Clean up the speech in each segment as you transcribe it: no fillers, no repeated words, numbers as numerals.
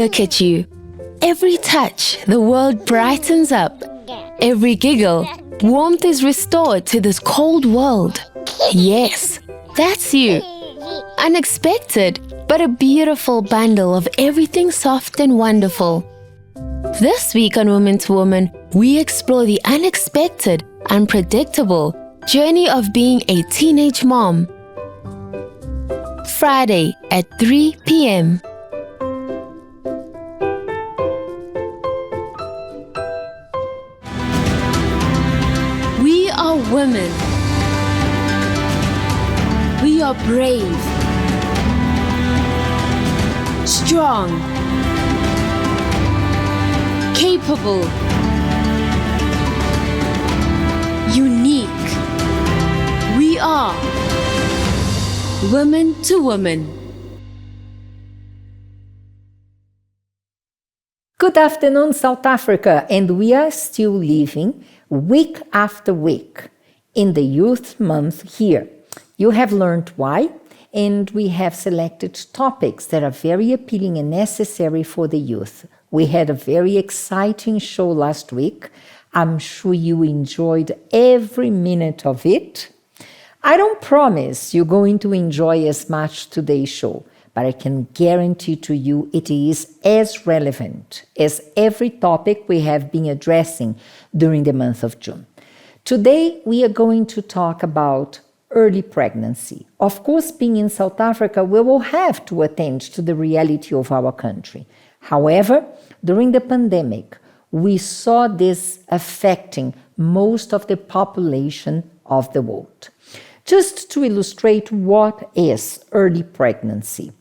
look at you. Every touch, the world brightens up. Every giggle, warmth is restored to this cold world. Yes, that's you. Unexpected, but a beautiful bundle of everything soft and wonderful. This week on Woman to Woman, we explore the unexpected, unpredictable journey of being a teenage mom. Friday at 3 p.m. We are women. We are brave, strong, capable, unique. We are Woman to Woman. Good afternoon, South Africa, and we are still living week after week in the Youth Month here. You have learned why, and we have selected topics that are very appealing and necessary for the youth. We had a very exciting show last week. I'm sure you enjoyed every minute of it. I don't promise you're going to enjoy as much today's show, but I can guarantee to you it is as relevant as every topic we have been addressing during the month of June. Today, we are going to talk about early pregnancy. Of course, being in South Africa, we will have to attend to the reality of our country. However, during the pandemic, we saw this affecting most of the population of the world. Just to illustrate what is early pregnancy,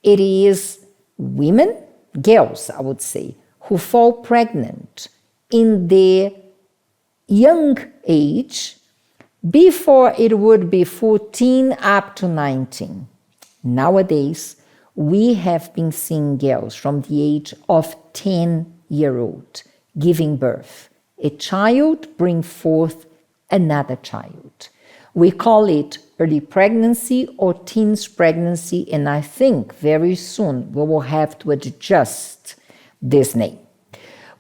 it is women, girls, I would say, who fall pregnant in their young age before it would be 14 up to 19. Nowadays, we have been seeing girls from the age of 10-year-old giving birth. A child bring forth another child. We call it early pregnancy or teens pregnancy, and I think very soon we will have to adjust this name.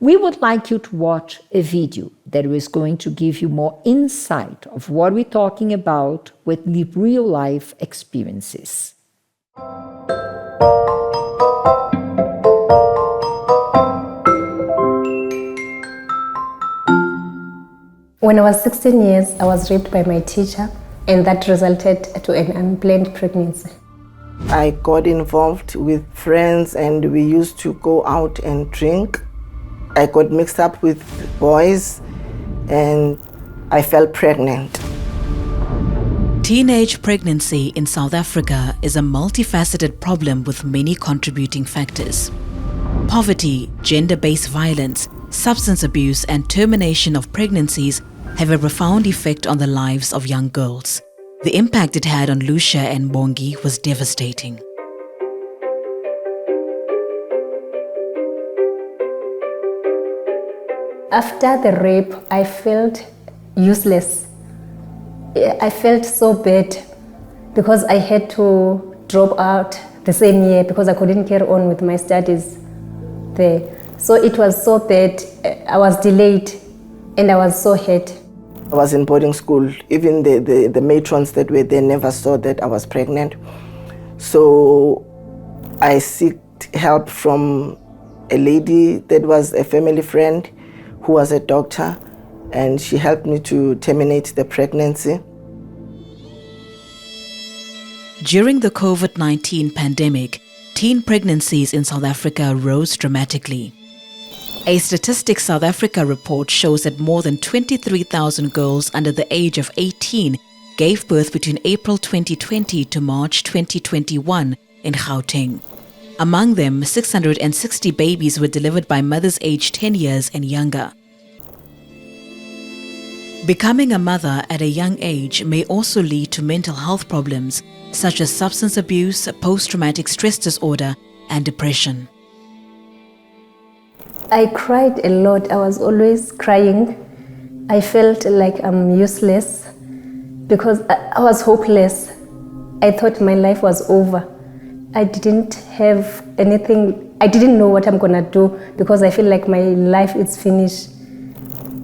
We would like you to watch a video that is going to give you more insight of what we're talking about with real life experiences. When I was 16 years, I was raped by my teacher, and that resulted to an unplanned pregnancy. I got involved with friends and we used to go out and drink. I got mixed up with boys and I fell pregnant. Teenage pregnancy in South Africa is a multifaceted problem with many contributing factors. Poverty, gender-based violence, substance abuse, and termination of pregnancies have a profound effect on the lives of young girls. The impact it had on Lucia and Bongi was devastating. After the rape, I felt useless. I felt so bad because I had to drop out the same year because I couldn't carry on with my studies there. So it was so bad. I was delayed and I was so hurt. I was in boarding school. Even the matrons that were there never saw that I was pregnant. So I sought help from a lady that was a family friend who was a doctor, and she helped me to terminate the pregnancy. During the COVID-19 pandemic, teen pregnancies in South Africa rose dramatically. A Statistics South Africa report shows that more than 23,000 girls under the age of 18 gave birth between April 2020 to March 2021 in Gauteng. Among them, 660 babies were delivered by mothers aged 10 years and younger. Becoming a mother at a young age may also lead to mental health problems such as substance abuse, post-traumatic stress disorder, and depression. I cried a lot. I was always crying. I felt like I'm useless because I was hopeless. I thought my life was over. I didn't have anything. I didn't know what I'm gonna do because I feel like my life is finished.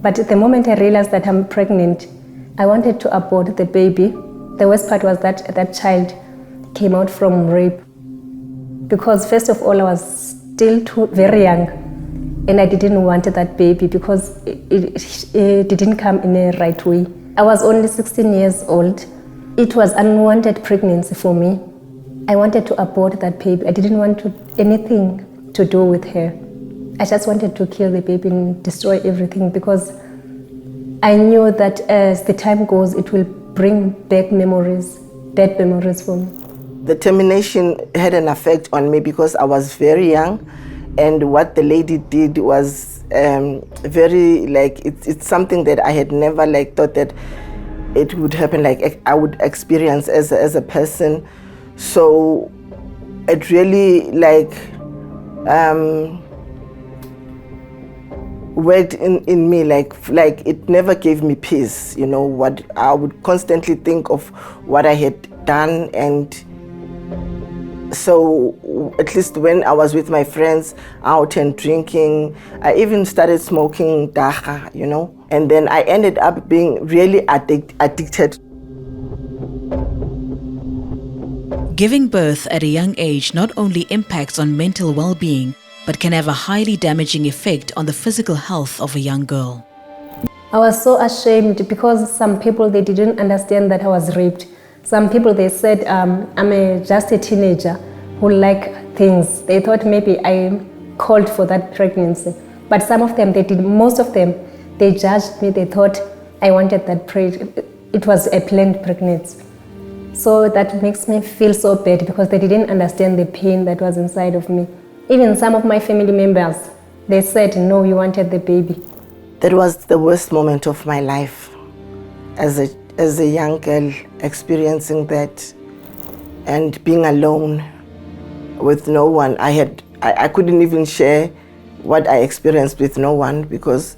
But the moment I realized that I'm pregnant, I wanted to abort the baby. The worst part was that that child came out from rape. Because first of all, I was still very young, and I didn't want that baby because it didn't come in a right way. I was only 16 years old. It was unwanted pregnancy for me. I wanted to abort that baby. I didn't want anything to do with her. I just wanted to kill the baby and destroy everything because I knew that as the time goes, it will bring back memories, bad memories for me. The termination had an effect on me because I was very young, and what the lady did was very, like, it's something that I had never thought that it would happen, like I would experience as a person. So it really worked in me, like it never gave me peace. What I would constantly think of what I had done. And so at least when I was with my friends out and drinking, I even started smoking dacha, and then I ended up being really addicted. Giving birth at a young age not only impacts on mental well-being, but can have a highly damaging effect on the physical health of a young girl. I was so ashamed because some people, they didn't understand that I was raped. Some people, they said I'm just a teenager who like things. They thought maybe I called for that pregnancy. But some of them, most of them, they judged me. They thought I wanted that it was a planned pregnancy. So that makes me feel so bad because they didn't understand the pain that was inside of me. Even some of my family members, they said, no, you wanted the baby. That was the worst moment of my life as a young girl, experiencing that and being alone with no one. I couldn't even share what I experienced with no one because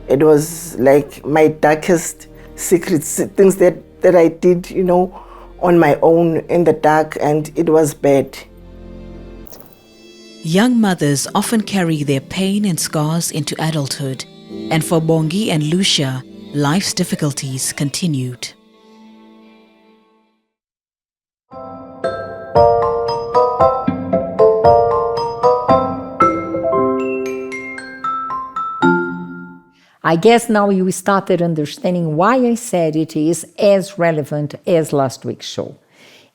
it was like my darkest secrets, things that I did, on my own in the dark, and it was bad. Young mothers often carry their pain and scars into adulthood, and for Bongi and Lucia, life's difficulties continued. I guess now you started understanding why I said it is as relevant as last week's show.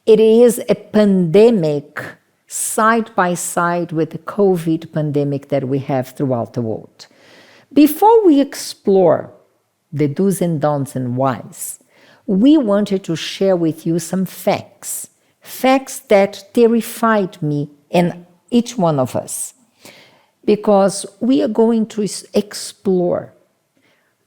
It is a pandemic side by side with the COVID pandemic that we have throughout the world. Before we explore the do's and don'ts and whys, we wanted to share with you some facts that terrified me and each one of us, because we are going to explore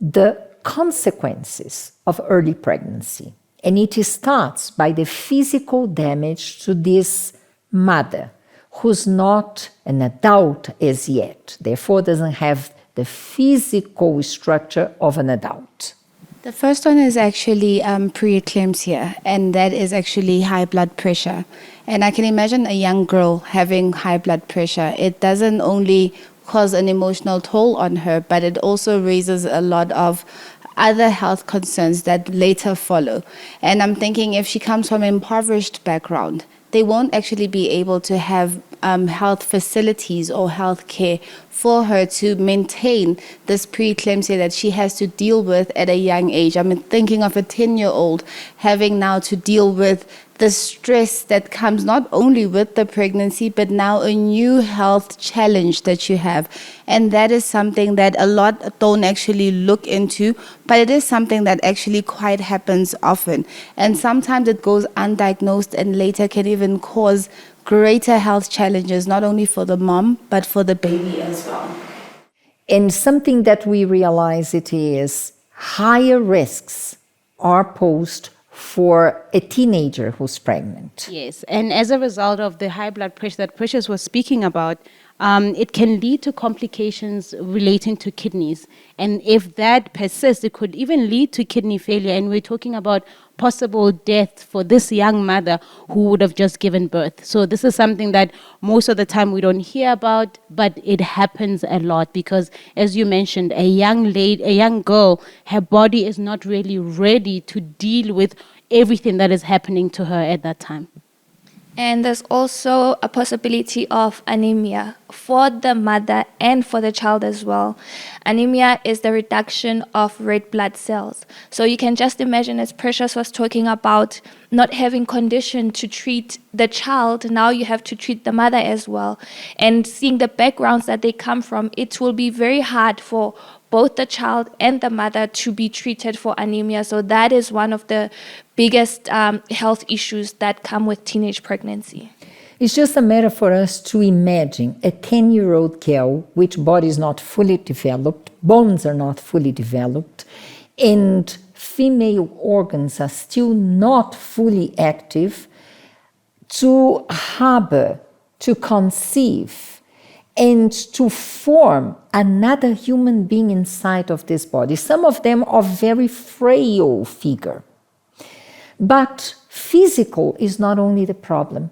the consequences of early pregnancy. And it starts by the physical damage to this mother who's not an adult as yet, therefore doesn't have the physical structure of an adult. The first one is actually preeclampsia, and that is actually high blood pressure. And I can imagine a young girl having high blood pressure. It doesn't only cause an emotional toll on her, but it also raises a lot of other health concerns that later follow. And I'm thinking if she comes from an impoverished background, they won't actually be able to have health facilities or health care for her to maintain this preeclampsia that she has to deal with at a young age. I'm thinking of a 10-year-old having now to deal with the stress that comes not only with the pregnancy, but now a new health challenge that you have. And that is something that a lot don't actually look into, but it is something that actually quite happens often. And sometimes it goes undiagnosed and later can even cause greater health challenges, not only for the mom, but for the baby as well. And something that we realize it is higher risks are posed for a teenager who's pregnant. Yes, and as a result of the high blood pressure that Precious was speaking about, it can lead to complications relating to kidneys. And if that persists, it could even lead to kidney failure. And we're talking about possible death for this young mother who would have just given birth. So this is something that most of the time we don't hear about, but it happens a lot because, as you mentioned, a young girl, her body is not really ready to deal with everything that is happening to her at that time. And there's also a possibility of anemia for the mother and for the child as well. Anemia is the reduction of red blood cells. So you can just imagine, as Precious was talking about, not having condition to treat the child, now you have to treat the mother as well. And seeing the backgrounds that they come from, it will be very hard for both the child and the mother to be treated for anemia. So that is one of the biggest health issues that come with teenage pregnancy. It's just a matter for us to imagine a 10-year-old girl which body is not fully developed, bones are not fully developed, and female organs are still not fully active, to harbor, to conceive, and to form another human being inside of this body. Some of them are very frail figure. But physical is not only the problem.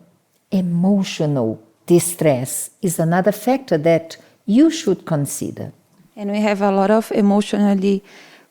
Emotional distress is another factor that you should consider. And we have a lot of emotionally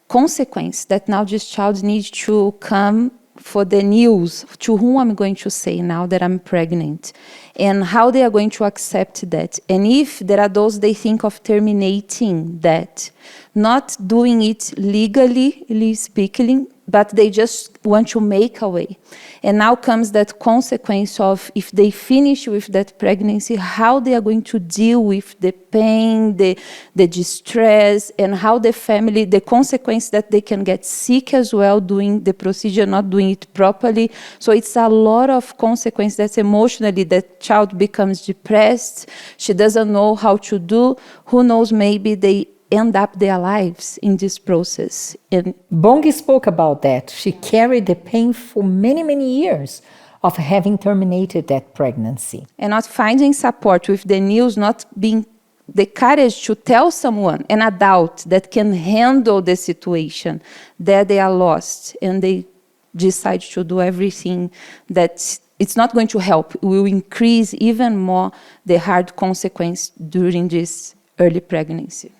consequence that now this child needs to come for the news, to whom I'm going to say now that I'm pregnant, and how they are going to accept that. And if there are those they think of terminating that, not doing it legally speaking, but they just want to make a way. And now comes that consequence of, if they finish with that pregnancy, how they are going to deal with the pain, the distress, and how the family, the consequence that they can get sick as well doing the procedure, not doing it properly. So it's a lot of consequence that's emotionally, that child becomes depressed, she doesn't know how to do, who knows, maybe they end up their lives in this process. And Bongi spoke about that. She carried the pain for many, many years of having terminated that pregnancy. And not finding support with the news, not being the courage to tell someone, an adult that can handle the situation, that they are lost and they decide to do everything that it's not going to help. It will increase even more the hard consequence during this early pregnancy.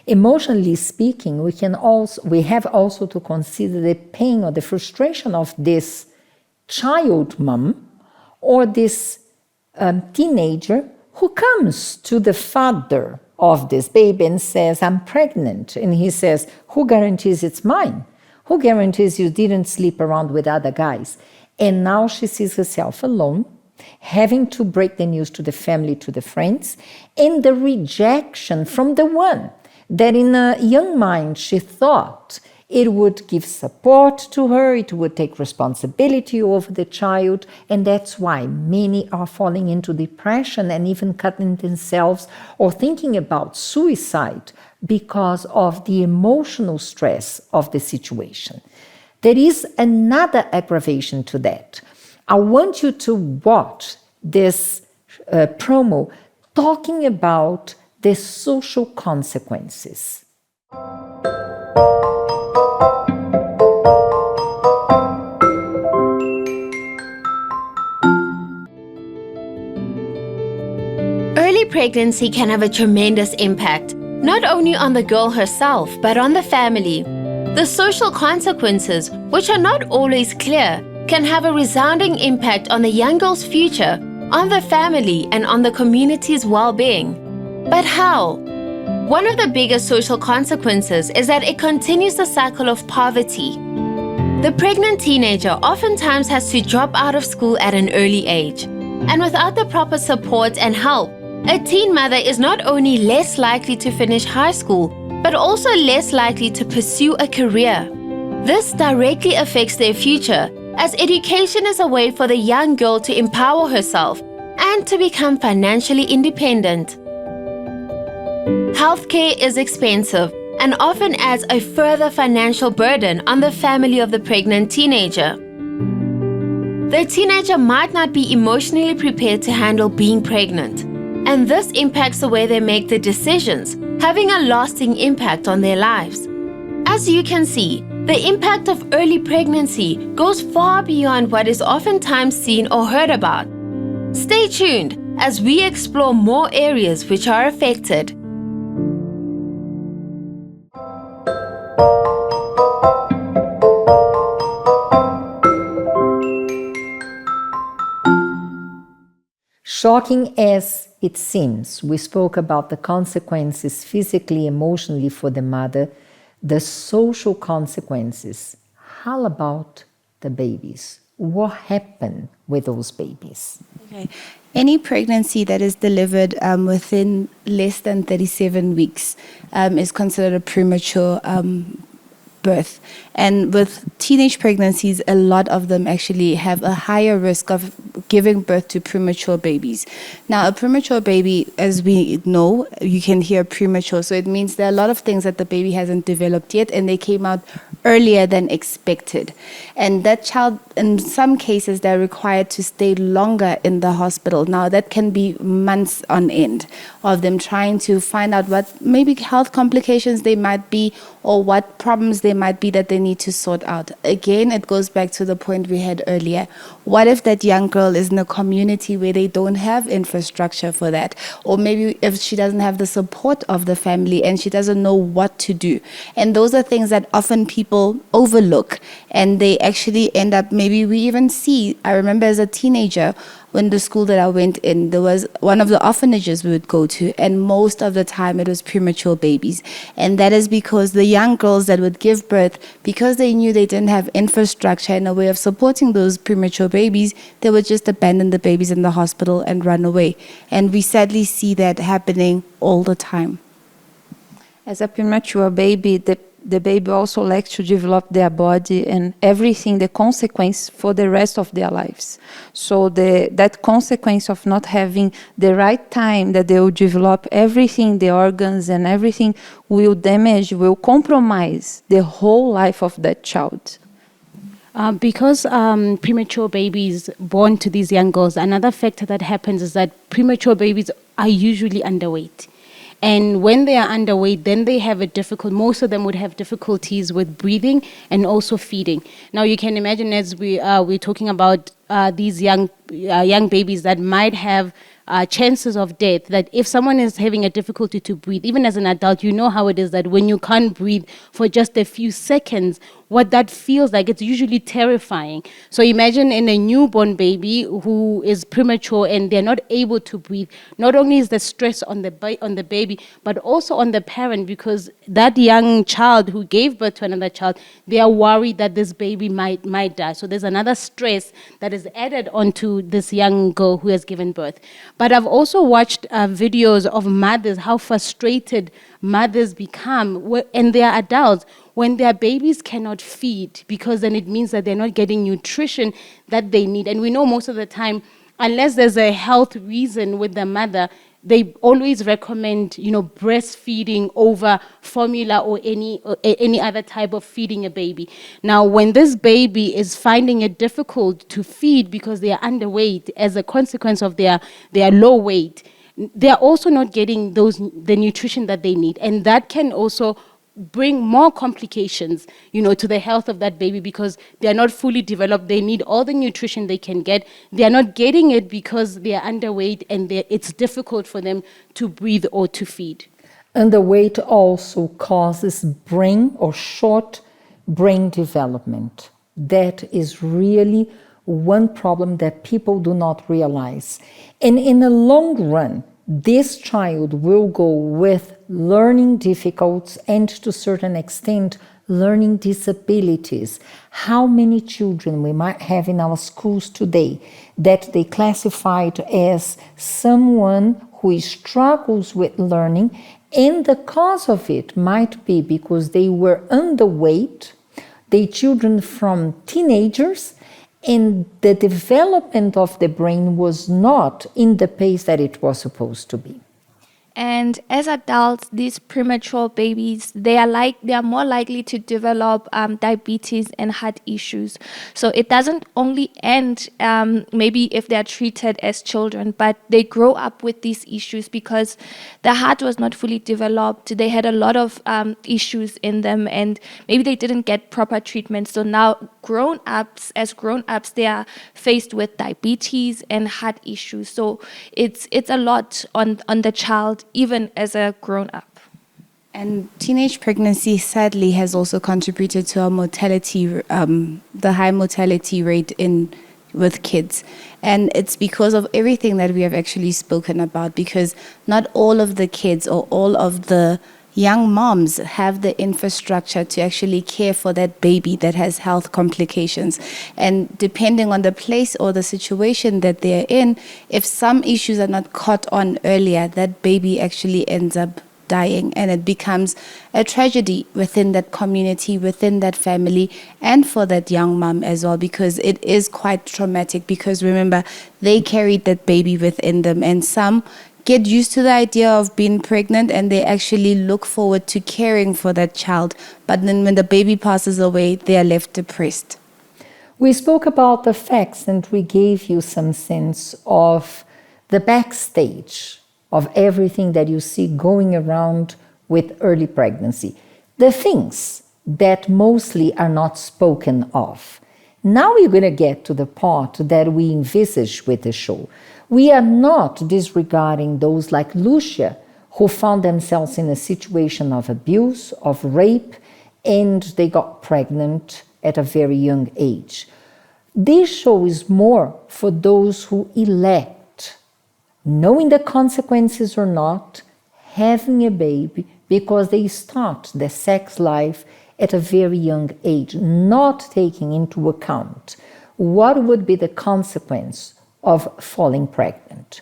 Emotionally speaking, we have also to consider the pain or the frustration of this child mom or this teenager who comes to the father of this baby and says, I'm pregnant. And he says, who guarantees it's mine? Who guarantees you didn't sleep around with other guys? And now she sees herself alone, having to break the news to the family, to the friends, and the rejection from the one that in a young mind she thought it would give support to her, it would take responsibility over the child, and that's why many are falling into depression and even cutting themselves or thinking about suicide because of the emotional stress of the situation. There is another aggravation to that. I want you to watch this promo talking about the social consequences. Early pregnancy can have a tremendous impact, not only on the girl herself, but on the family. The social consequences, which are not always clear, can have a resounding impact on the young girl's future, on the family, and on the community's well-being. But how? One of the biggest social consequences is that it continues the cycle of poverty. The pregnant teenager oftentimes has to drop out of school at an early age. And without the proper support and help, a teen mother is not only less likely to finish high school, but also less likely to pursue a career. This directly affects their future, as education is a way for the young girl to empower herself and to become financially independent. Healthcare is expensive and often adds a further financial burden on the family of the pregnant teenager. The teenager might not be emotionally prepared to handle being pregnant. And this impacts the way they make their decisions, having a lasting impact on their lives. As you can see, the impact of early pregnancy goes far beyond what is oftentimes seen or heard about. Stay tuned as we explore more areas which are affected. Shocking as it seems, we spoke about the consequences physically, emotionally for the mother, the social consequences. How about the babies? What happened with those babies? Okay. Any pregnancy that is delivered within less than 37 weeks is considered a premature birth. And with teenage pregnancies, a lot of them actually have a higher risk of giving birth to premature babies. Now, a premature baby, as we know, you can hear premature. So it means there are a lot of things that the baby hasn't developed yet, and they came out earlier than expected. And that child, in some cases, they're required to stay longer in the hospital. Now, that can be months on end of them trying to find out what maybe health complications they might be or what problems they might be that they need to sort out. Again, it goes back to the point we had earlier. What if that young girl is in a community where they don't have infrastructure for that? Or maybe if she doesn't have the support of the family and she doesn't know what to do. And those are things that often people overlook, and they actually end up, maybe we even see, I remember as a teenager, when the school that I went in, there was one of the orphanages we would go to, and most of the time it was premature babies. And that is because the young girls that would give birth, because they knew they didn't have infrastructure and a way of supporting those premature babies, they would just abandon the babies in the hospital and run away. And we sadly see that happening all the time. As a premature baby, the baby also likes to develop their body and everything, the consequence for the rest of their lives. So that consequence of not having the right time that they will develop everything, the organs and everything will damage, will compromise the whole life of that child. Because premature babies born to these young girls, another factor that happens is that premature babies are usually underweight. And when they are underweight, then they have most of them would have difficulties with breathing and also feeding. Now, you can imagine as we're talking about these young babies that might have chances of death, that if someone is having a difficulty to breathe, even as an adult, you know how it is that when you can't breathe for just a few seconds, what that feels like, it's usually terrifying. So imagine in a newborn baby who is premature and they're not able to breathe. Not only is the stress on the baby, but also on the parent, because that young child who gave birth to another child, they are worried that this baby might die. So there's another stress that is added onto this young girl who has given birth. But I've also watched videos of mothers, how frustrated mothers become, and they are adults, when their babies cannot feed, because then it means that they're not getting nutrition that they need. And we know most of the time, unless there's a health reason with the mother, they always recommend, breastfeeding over formula or any other type of feeding a baby. Now, when this baby is finding it difficult to feed because they are underweight as a consequence of their low weight, they are also not getting the nutrition that they need, and that can also bring more complications, to the health of that baby, because they are not fully developed. They need all the nutrition they can get. They are not getting it because they are underweight, and it's difficult for them to breathe or to feed. Underweight also causes brain or short brain development. That is really one problem that people do not realize. And in the long run, this child will go with learning difficulties and, to a certain extent, learning disabilities. How many children we might have in our schools today that they classified as someone who struggles with learning, and the cause of it might be because they were underweight, they children from teenagers, and the development of the brain was not in the pace that it was supposed to be. And as adults, these premature babies, they are more likely to develop diabetes and heart issues. So it doesn't only end maybe if they are treated as children, but they grow up with these issues because the heart was not fully developed. They had a lot of issues in them, and maybe they didn't get proper treatment. So now as grown-ups, they are faced with diabetes and heart issues. So it's a lot on the child, even as a grown-up. And teenage pregnancy, sadly, has also contributed to our mortality, the high mortality rate with kids. And it's because of everything that we have actually spoken about, because not all of the kids or all of the young moms have the infrastructure to actually care for that baby that has health complications. And depending on the place or the situation that they're in, if some issues are not caught on earlier, that baby actually ends up dying, and it becomes a tragedy within that community, within that family, and for that young mom as well, because it is quite traumatic. Because remember, they carried that baby within them, and some get used to the idea of being pregnant and they actually look forward to caring for that child. But then when the baby passes away, they are left depressed. We spoke about the facts and we gave you some sense of the backstage of everything that you see going around with early pregnancy. The things that mostly are not spoken of. Now we're going to get to the part that we envisage with the show. We are not disregarding those like Lucia, who found themselves in a situation of abuse, of rape, and they got pregnant at a very young age. This show is more for those who elect, knowing the consequences or not, having a baby because they start their sex life at a very young age, not taking into account what would be the consequence of falling pregnant.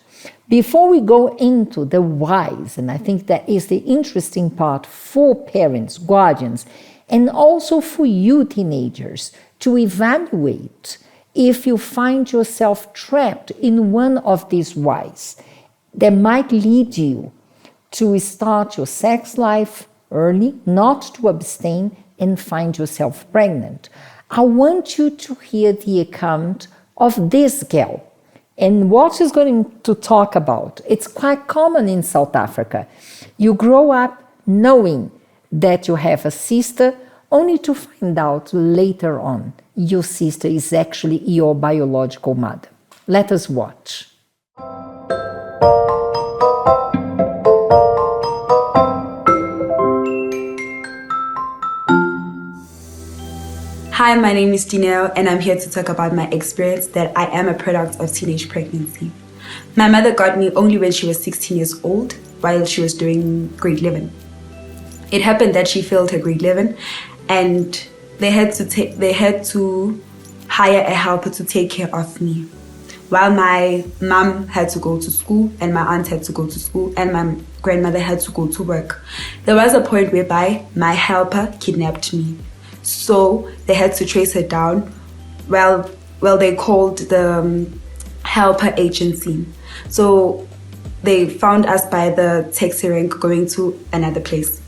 Before we go into the whys, and I think that is the interesting part for parents, guardians, and also for you teenagers to evaluate if you find yourself trapped in one of these whys that might lead you to start your sex life early, not to abstain, and find yourself pregnant. I want you to hear the account of this girl. And what she's going to talk about, it's quite common in South Africa. You grow up knowing that you have a sister, only to find out later on your sister is actually your biological mother. Let us watch. Hi, my name is Dinell, and I'm here to talk about my experience that I am a product of teenage pregnancy. My mother got me only when she was 16 years old, while she was doing grade 11. It happened that she failed her grade 11, and they had to hire a helper to take care of me, while my mom had to go to school, and my aunt had to go to school, and my grandmother had to go to work. There was a point whereby my helper kidnapped me. So they had to trace her down. Well, they called the helper agency. So they found us by the taxi rank going to another place.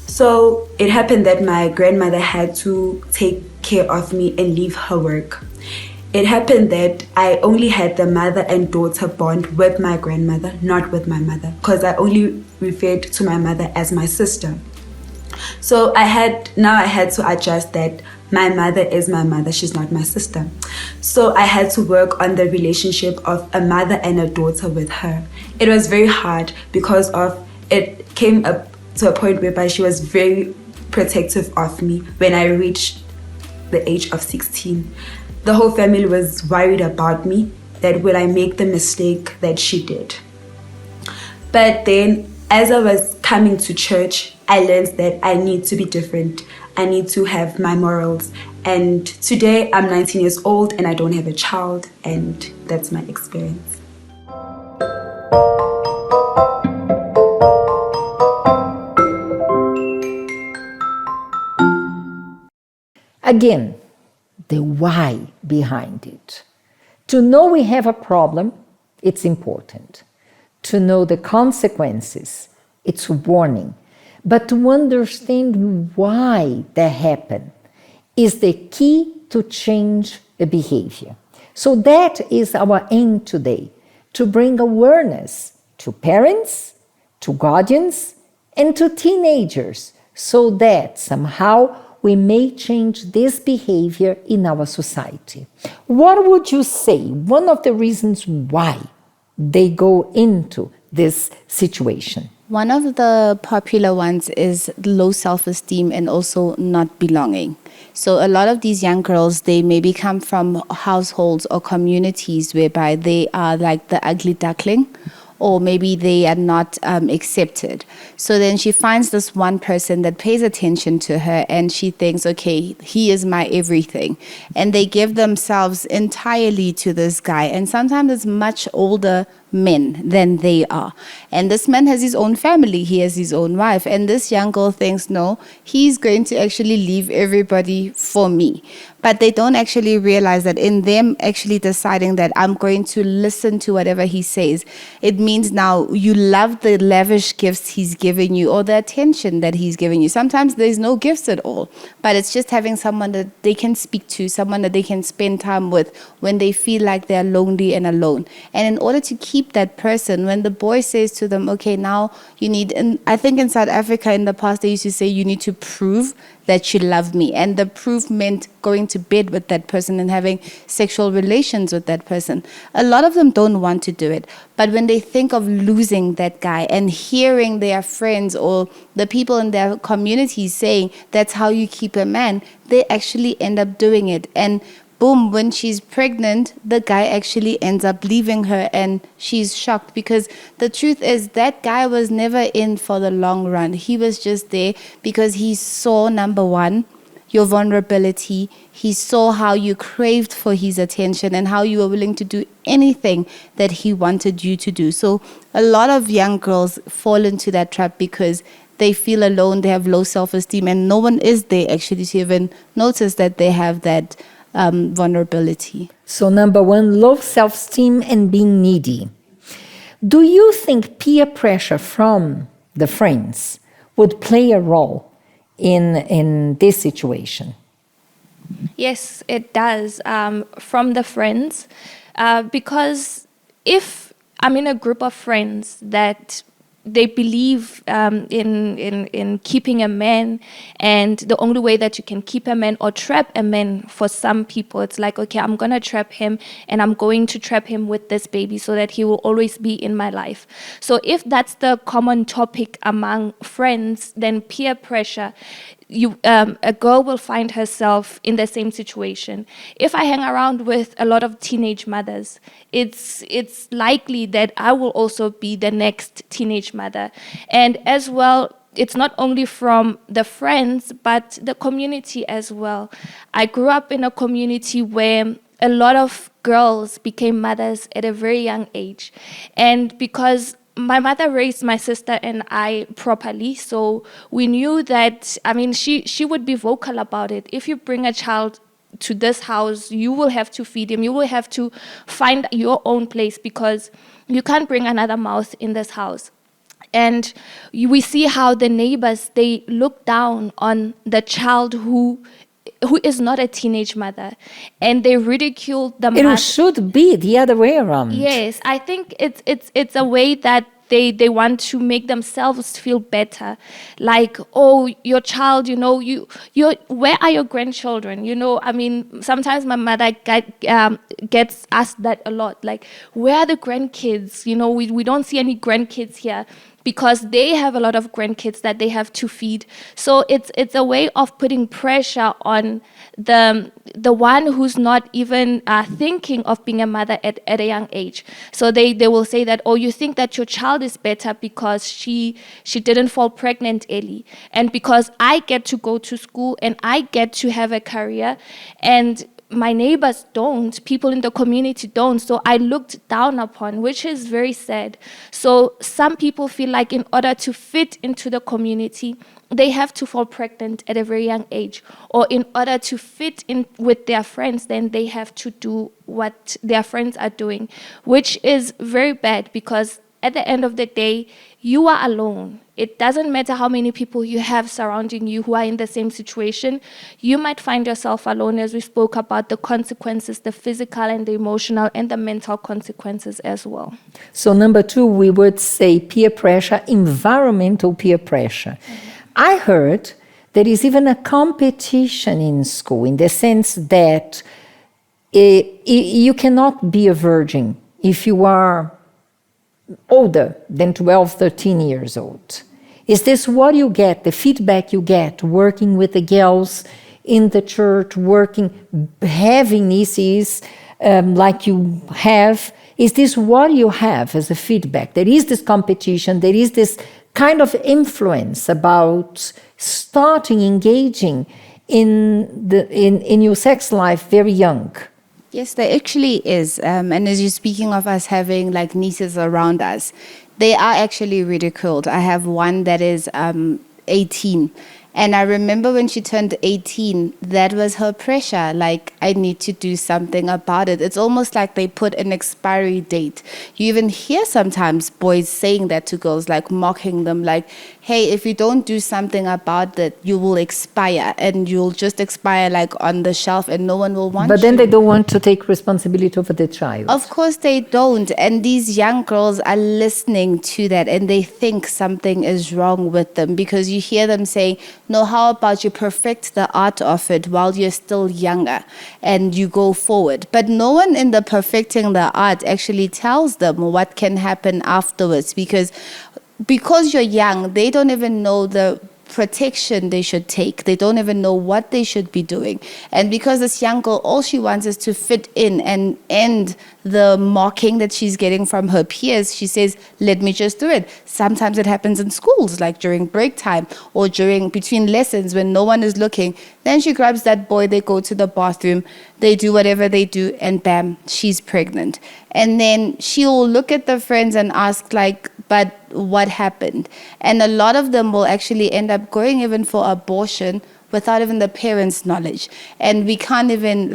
So it happened that my grandmother had to take care of me and leave her work. It happened that I only had the mother and daughter bond with my grandmother, not with my mother, because I only referred to my mother as my sister. So I had to adjust that my mother is my mother, she's not my sister. So I had to work on the relationship of a mother and a daughter with her. It was very hard because it came up to a point whereby she was very protective of me when I reached the age of 16. The whole family was worried about me, that will I make the mistake that she did. But then as I was coming to church, I learned that I need to be different. I need to have my morals. And today I'm 19 years old and I don't have a child, and that's my experience. Again, the why behind it. To know we have a problem, it's important. to know the consequences. It's a warning. But to understand why that happened is the key to change the behavior. So that is our aim today, to bring awareness to parents, to guardians, and to teenagers, so that somehow we may change this behavior in our society. What would you say, one of the reasons why they go into this situation? One of the popular ones is low self-esteem and also not belonging. So a lot of these young girls, they maybe come from households or communities whereby they are like the ugly duckling, or maybe they are not accepted. So then she finds this one person that pays attention to her and she thinks, okay, he is my everything. And they give themselves entirely to this guy. And sometimes it's much older men than they are. And this man has his own family, he has his own wife. And this young girl thinks, no, he's going to actually leave everybody for me. But they don't actually realize that in them actually deciding that I'm going to listen to whatever he says, it means now you love the lavish gifts he's giving you or the attention that he's giving you. Sometimes there's no gifts at all, but it's just having someone that they can speak to, someone that they can spend time with when they feel like they're lonely and alone. And in order to keep that person, when the boy says to them, okay, now you need, and I think in South Africa in the past they used to say you need to prove that you love me, and the proof meant going to bed with that person and having sexual relations with that person. A lot of them don't want to do it, but when they think of losing that guy and hearing their friends or the people in their community saying that's how you keep a man, they actually end up doing it. And boom, when she's pregnant, the guy actually ends up leaving her and she's shocked, because the truth is that guy was never in for the long run. He was just there because he saw, number one, your vulnerability. He saw how you craved for his attention and how you were willing to do anything that he wanted you to do. So a lot of young girls fall into that trap because they feel alone, they have low self-esteem, and no one is there actually to even notice that they have that vulnerability. So number one, low self-esteem and being needy. Do you think peer pressure from the friends would play a role in this situation? Yes, it does, from the friends, because if I'm in a group of friends that they believe in keeping a man, and the only way that you can keep a man or trap a man, for some people it's like, okay, I'm gonna trap him and I'm going to trap him with this baby so that he will always be in my life. So if that's the common topic among friends, then peer pressure, a girl will find herself in the same situation. If I hang around with a lot of teenage mothers, it's likely that I will also be the next teenage mother. And as well, it's not only from the friends, but the community as well. I grew up in a community where a lot of girls became mothers at a very young age. And because my mother raised my sister and I properly, so we knew that, I mean, she would be vocal about it. If you bring a child to this house, you will have to feed him. You will have to find your own place, because you can't bring another mouth in this house. And we see how the neighbors, they look down on the child who is not a teenage mother, and they ridicule the mother. It should be the other way around. Yes, I think it's a way that they want to make themselves feel better. Like, oh, your child, you where are your grandchildren? I mean, sometimes my mother gets asked that a lot. Like, where are the grandkids? We don't see any grandkids here, because they have a lot of grandkids that they have to feed. So it's a way of putting pressure on the one who's not even thinking of being a mother at a young age. So they will say that, oh, you think that your child is better because she didn't fall pregnant early, and because I get to go to school and I get to have a career, and my neighbors don't, people in the community don't, so I looked down upon, which is very sad. So some people feel like in order to fit into the community, they have to fall pregnant at a very young age, or in order to fit in with their friends, then they have to do what their friends are doing, which is very bad, because at the end of the day, you are alone. It doesn't matter how many people you have surrounding you who are in the same situation. You might find yourself alone, as we spoke about the consequences, the physical and the emotional and the mental consequences as well. So number 2, we would say peer pressure, environmental peer pressure. I heard there is even a competition in school, in the sense that you cannot be a virgin if you are older than 12, 13 years old. Is this what you get, the feedback you get working with the girls in the church, having nieces like you have? Is this what you have as a feedback? There is this competition, there is this kind of influence about starting engaging in your sex life very young. Yes, there actually is. And as you're speaking of us having like nieces around us, they are actually ridiculed. I have one that is 18. And I remember when she turned 18, that was her pressure. Like, I need to do something about it. It's almost like they put an expiry date. You even hear sometimes boys saying that to girls, like mocking them, like, hey, if you don't do something about it, you will expire, and you'll just expire like on the shelf and no one will want you. But then they don't want to take responsibility over the child. Of course they don't. And these young girls are listening to that and they think something is wrong with them, because you hear them saying, no, how about you perfect the art of it while you're still younger and you go forward. But no one in the perfecting the art actually tells them what can happen afterwards, because you're young, they don't even know the protection they should take. They don't even know what they should be doing. And because this young girl, all she wants is to fit in and end the mocking that she's getting from her peers, she says, let me just do it. Sometimes it happens in schools, like during break time or between lessons when no one is looking. Then she grabs that boy, they go to the bathroom, they do whatever they do, and bam, she's pregnant. And then she'll look at the friends and ask, like, but what happened? And a lot of them will actually end up going even for abortion without even the parents' knowledge. And we can't even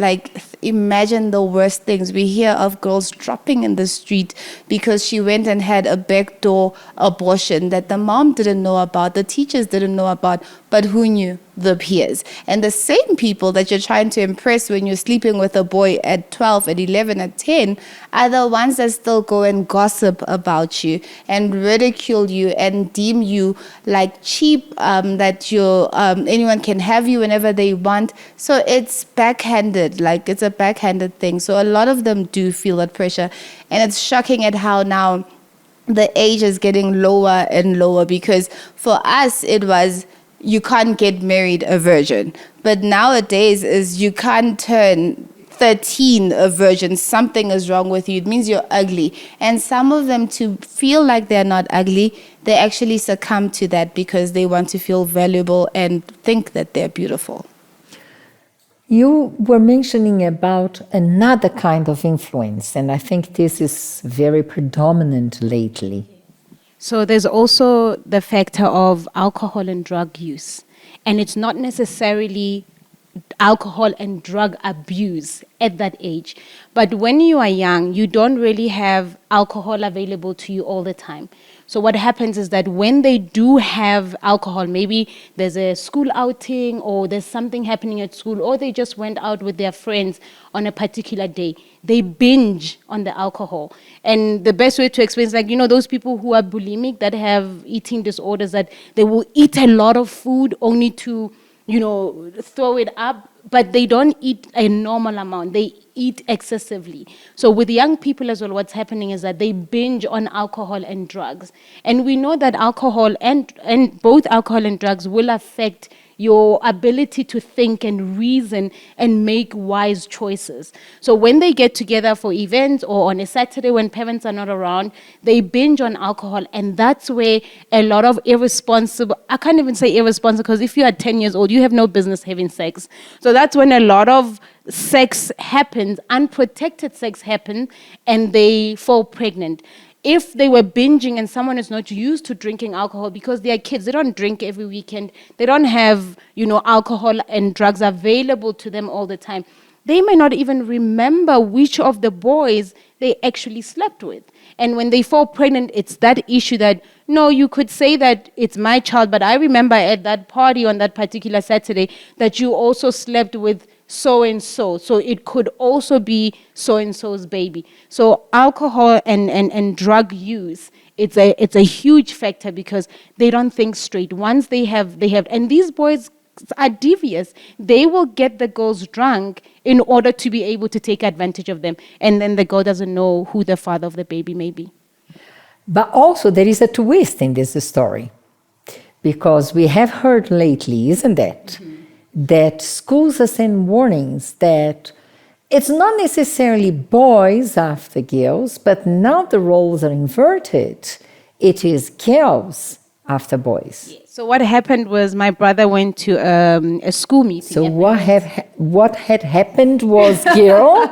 imagine the worst things. We hear of girls dropping in the street because she went and had a backdoor abortion that the mom didn't know about, the teachers didn't know about, but who knew? The peers. And the same people that you're trying to impress when you're sleeping with a boy at 12, at 11, at 10 are the ones that still go and gossip about you and ridicule you and deem you like cheap, that anyone can have you whenever they want. So it's backhanded, like it's a backhanded thing. So a lot of them do feel that pressure. And it's shocking at how now the age is getting lower and lower, because for us it was, you can't get married a virgin. But nowadays is you can't turn 13 a virgin. Something is wrong with you. It means you're ugly. And some of them, to feel like they're not ugly, they actually succumb to that because they want to feel valuable and think that they're beautiful. You were mentioning about another kind of influence, and I think this is very predominant lately. So there's also the factor of alcohol and drug use. And it's not necessarily alcohol and drug abuse at that age. But when you are young, you don't really have alcohol available to you all the time. So what happens is that when they do have alcohol, maybe there's a school outing or there's something happening at school, or they just went out with their friends on a particular day, they binge on the alcohol. And the best way to explain is those people who are bulimic, that have eating disorders, that they will eat a lot of food only to, throw it up, but they don't eat a normal amount. They eat excessively. So with young people as well, what's happening is that they binge on alcohol and drugs. And we know that alcohol and both alcohol and drugs will affect your ability to think and reason and make wise choices. So when they get together for events or on a Saturday when parents are not around, they binge on alcohol, and that's where a lot of irresponsible, I can't even say irresponsible, because if you are 10 years old, you have no business having sex. So that's when a lot of sex happens, unprotected sex happens, and they fall pregnant. If they were binging and someone is not used to drinking alcohol, because they are kids, they don't drink every weekend, they don't have, alcohol and drugs available to them all the time, they may not even remember which of the boys they actually slept with. And when they fall pregnant, it's that issue that, no, you could say that it's my child, but I remember at that party on that particular Saturday that you also slept with so-and-so. So it could also be so-and-so's baby. So alcohol and drug use, it's a huge factor because they don't think straight. Once they have, and these boys are devious. They will get the girls drunk in order to be able to take advantage of them. And then the girl doesn't know who the father of the baby may be. But also there is a twist in this story. Because we have heard lately, isn't it, that schools are sending warnings that it's not necessarily boys after girls, but now the roles are inverted. It is girls after boys. Yeah. So what happened was my brother went to a school meeting. So what had happened was, girl,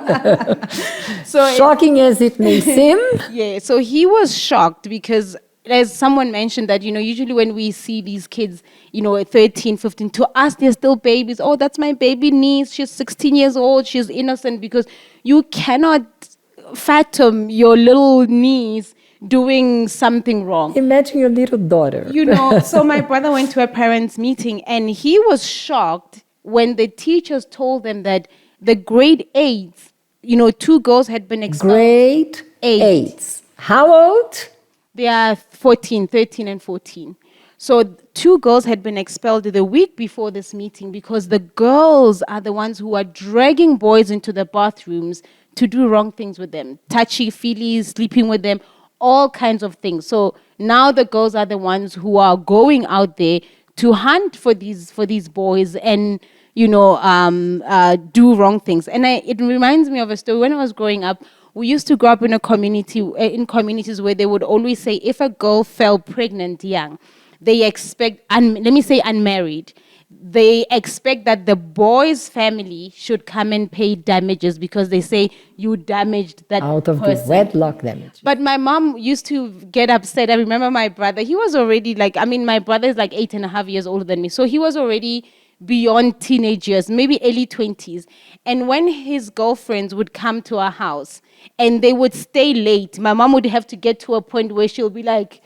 shocking as it may seem. Yeah, so he was shocked because as someone mentioned that, usually when we see these kids, 13, 15, to us, they're still babies. Oh, that's my baby niece. She's 16 years old. She's innocent, because you cannot fathom your little niece doing something wrong. Imagine your little daughter. So my brother went to a parents' meeting, and he was shocked when the teachers told them that the grade 8s, 2 girls had been expelled. Grade 8s. How old? They are 13 and 14. So 2 girls had been expelled the week before this meeting because the girls are the ones who are dragging boys into the bathrooms to do wrong things with them. Touchy-feely, sleeping with them, all kinds of things. So now the girls are the ones who are going out there to hunt for these boys and, do wrong things. And it reminds me of a story. When I was growing up, we used to grow up in a community, in communities where they would always say if a girl fell pregnant young, they expect, let me say unmarried, they expect that the boy's family should come and pay damages because they say you damaged that out of person. The wedlock damage. But my mom used to get upset. I remember my brother, he was already my brother is 8.5 years older than me. So he was already beyond teenage years, maybe early 20s. And when his girlfriends would come to our house and they would stay late, my mom would have to get to a point where she'll be like,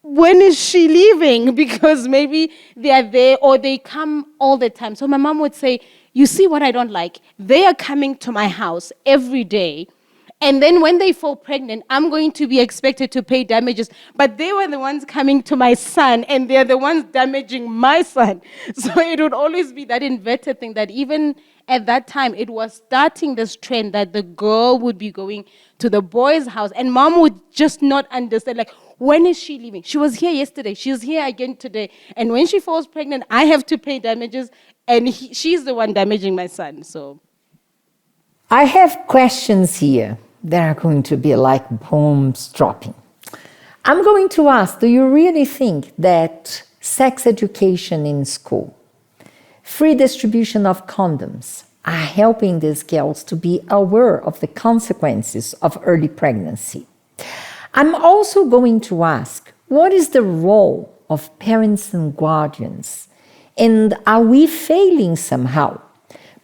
when is she leaving? Because maybe they are there or they come all the time. So my mom would say, you see what I don't like? They are coming to my house every day. And then when they fall pregnant, I'm going to be expected to pay damages. But they were the ones coming to my son, and they're the ones damaging my son. So it would always be that inverted thing that even at that time, it was starting this trend that the girl would be going to the boy's house. And mom would just not understand, when is she leaving? She was here yesterday. She's here again today. And when she falls pregnant, I have to pay damages. And she's the one damaging my son. So I have questions here that are going to be like bombs dropping. I'm going to ask, do you really think that sex education in school, free distribution of condoms, are helping these girls to be aware of the consequences of early pregnancy? I'm also going to ask, what is the role of parents and guardians? And are we failing somehow?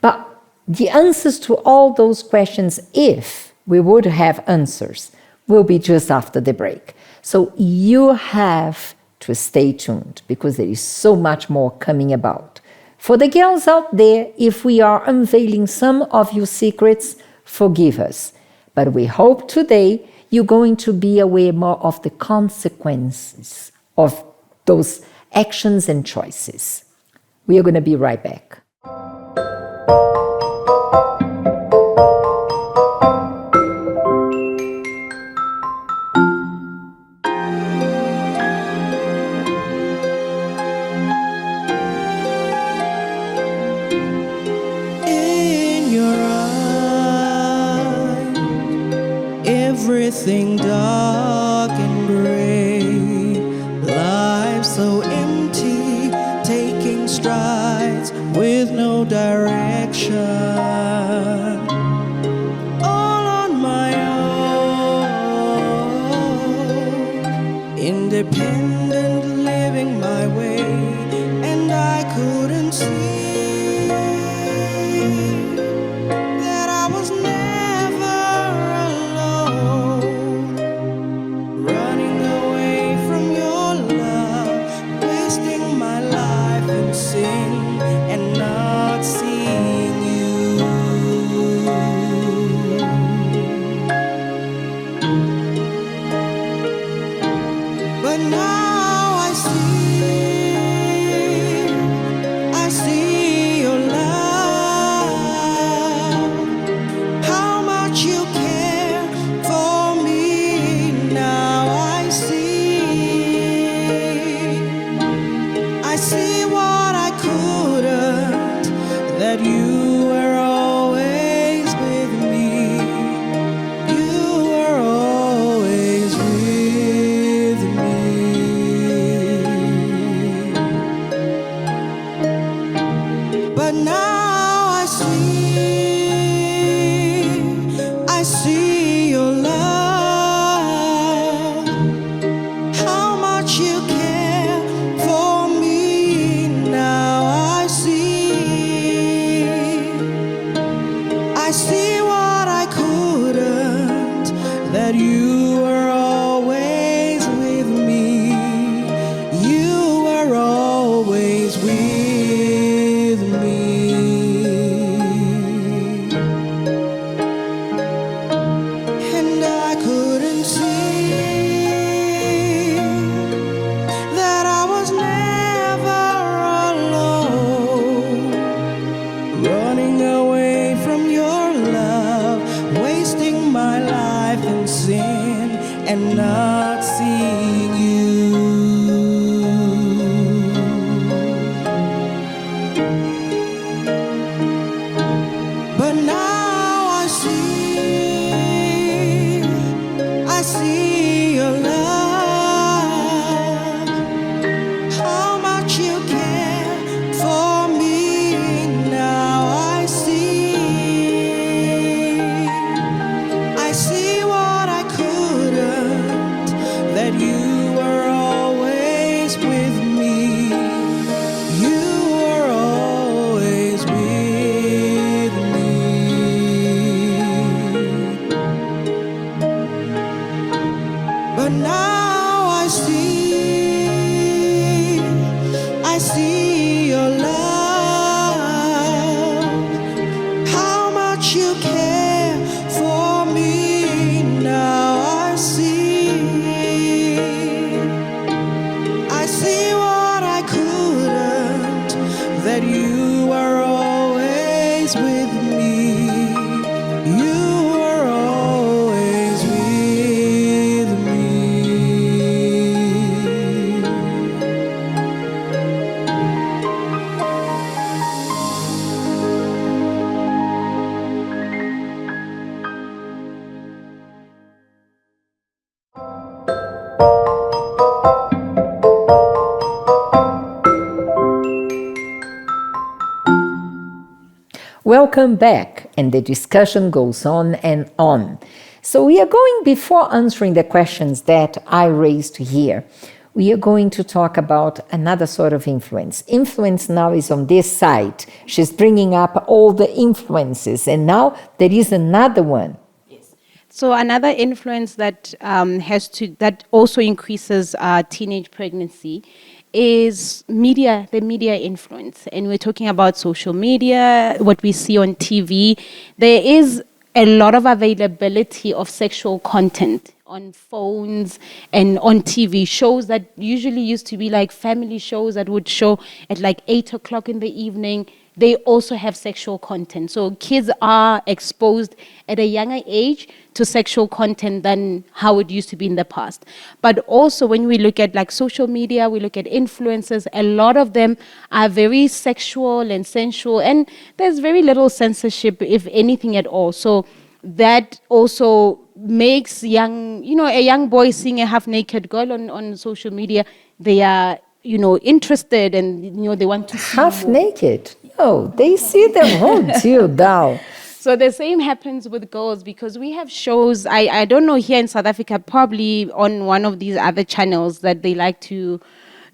But the answers to all those questions, if we would have answers, will be just after the break. So you have to stay tuned because there is so much more coming about. For the girls out there, if we are unveiling some of your secrets, forgive us. But we hope today you're going to be aware more of the consequences of those actions and choices. We are going to be right back. Everything dark and gray, life so empty, taking strides with no direction, all on my own, independent, living my way, and I couldn't see see your love, how much you care for me. Now I see what I couldn't, that you were always with me. You were always with me. And I couldn't see that I was never alone, running away from your love, wasting my life in sin and not seeing you. But now I see your love, how much you care for me. Now I see what I couldn't, that you were always with me. You were always with me. But now I see your love, how much you care for me. Now I see what I couldn't, that you were always with me. You were always with me. Welcome back, and the discussion goes on and on. So we are going, before answering the questions that I raised here, we are going to talk about another sort of influence. Influence now is on this side. She's bringing up all the influences, and now there is another one. So another influence that that also increases teenage pregnancy is media, the media influence. And we're talking about social media, what we see on TV. There is a lot of availability of sexual content on phones and on TV shows that usually used to be like family shows that would show at like 8 o'clock in the evening. They also have sexual content. So kids are exposed at a younger age to sexual content than how it used to be in the past. But also when we look at like social media, we look at influencers, a lot of them are very sexual and sensual, and there's very little censorship, if anything at all. So that also makes a young boy seeing a half-naked girl on social media, they are, interested, and, they want to see Half-naked? No, they see them all too now. So the same happens with girls, because we have shows, I don't know here in South Africa, probably on one of these other channels that they like to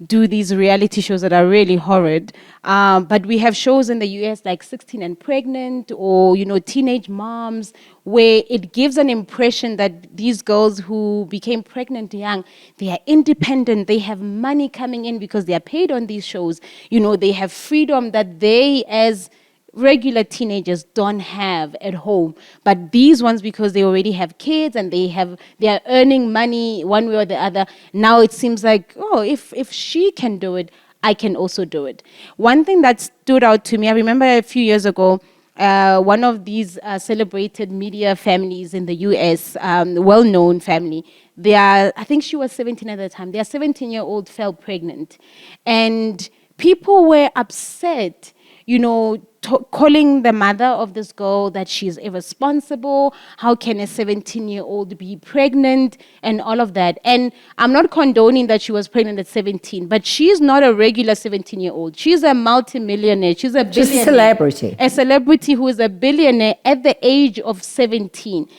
do these reality shows that are really horrid. But we have shows in the US like 16 and Pregnant, or, Teenage Moms, where it gives an impression that these girls who became pregnant young, they are independent, they have money coming in because they are paid on these shows. They have freedom that they as regular teenagers don't have at home. But these ones, because they already have kids and they are earning money one way or the other, now it seems like, if she can do it, I can also do it. One thing that stood out to me, I remember a few years ago, one of these celebrated media families in the US, well-known family, I think she was 17 at the time, their 17-year-old fell pregnant. And people were upset, calling the mother of this girl that she's irresponsible. How can a 17-year-old be pregnant and all of that? And I'm not condoning that she was pregnant at 17, but she's not a regular 17-year-old. She's a multimillionaire. She's a billionaire. She's a celebrity. A celebrity who is a billionaire at the age of 17.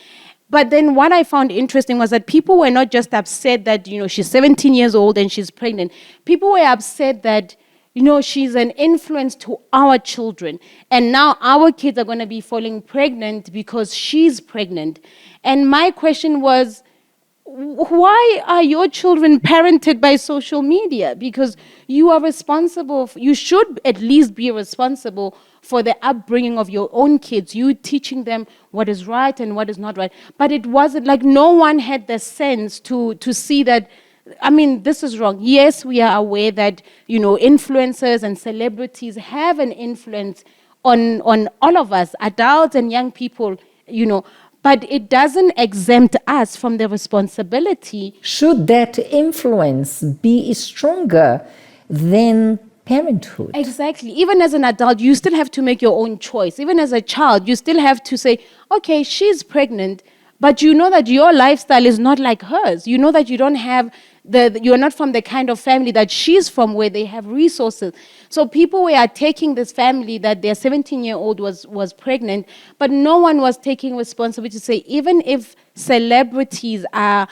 But then what I found interesting was that people were not just upset that, she's 17 years old and she's pregnant. People were upset that, she's an influence to our children. And now our kids are going to be falling pregnant because she's pregnant. And my question was, why are your children parented by social media? Because you are responsible, you should at least be responsible for the upbringing of your own kids, you teaching them what is right and what is not right. But it wasn't like no one had the sense to see that, this is wrong. Yes, we are aware that, influencers and celebrities have an influence on all of us, adults and young people, but it doesn't exempt us from the responsibility. Should that influence be stronger than parenthood? Exactly. Even as an adult, you still have to make your own choice. Even as a child, you still have to say, okay, she's pregnant, but you know that your lifestyle is not like hers. You know that you don't have you're not from the kind of family that she's from where they have resources. So people were taking this family that their 17-year-old was pregnant, but no one was taking responsibility to say, even if celebrities are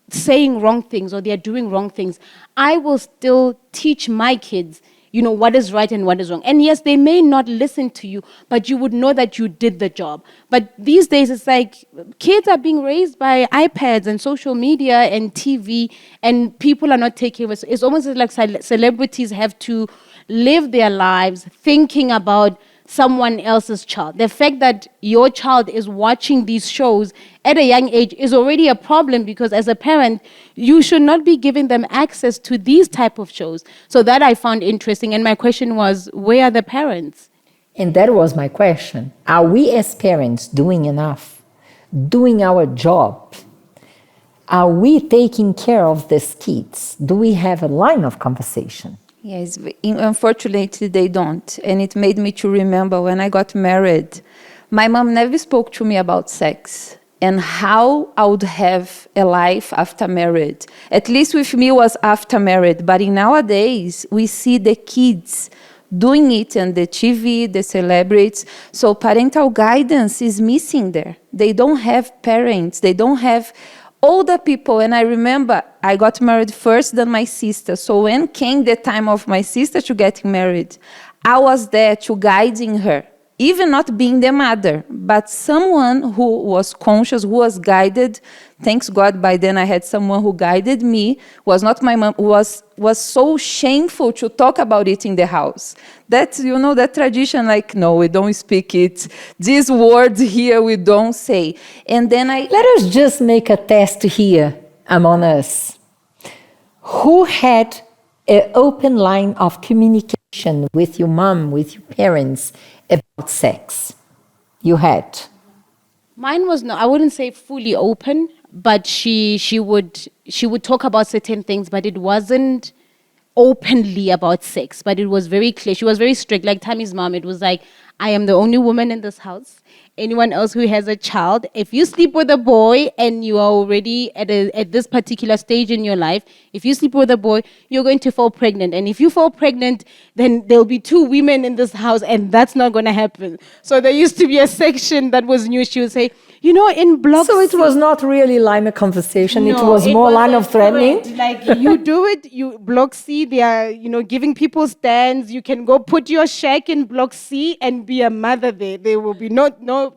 saying wrong things or they're doing wrong things, I will still teach my kids what is right and what is wrong. And yes, they may not listen to you, but you would know that you did the job. But these days, it's like kids are being raised by iPads and social media and TV, and people are not taking it. It's almost like celebrities have to live their lives thinking about someone else's child. The fact that your child is watching these shows at a young age is already a problem, because as a parent, you should not be giving them access to these type of shows. So that I found interesting. And my question was, where are the parents? And that was my question. Are we as parents doing enough? Doing our job? Are we taking care of these kids? Do we have a line of conversation? Yes, unfortunately they don't. And it made me to remember when I got married, my mom never spoke to me about sex and how I would have a life after marriage. At least with me it was after marriage, but in nowadays we see the kids doing it on the TV, the celebrities. So parental guidance is missing there. They don't have parents, they don't have older people. And I remember I got married first than my sister. So when came the time of my sister to get married, I was there to guiding her, even not being the mother, but someone who was conscious, who was guided. Thanks God, by then I had someone who guided me, was not my mom, was so shameful to talk about it in the house. That, that tradition, like, no, we don't speak it. These words here, we don't say. And then Let us just make a test here among us. Who had an open line of communication with your mom, with your parents, about sex? You had. Mine was not, I wouldn't say fully open, but she would talk about certain things, but it wasn't openly about sex, but it was very clear. She was very strict, like Tammy's mom. It was like, I am the only woman in this house. Anyone else who has a child, if you sleep with a boy and you are already at this particular stage in your life, if you sleep with a boy, you're going to fall pregnant. And if you fall pregnant, then there'll be 2 women in this house, and that's not going to happen. So there used to be a section that was new. She would say, in blocks. So it was not really line of conversation. No, it was more line of threatening. Like, you do it, you block C, they are, giving people stands. You can go put your shack in block C and be a mother there. There will be no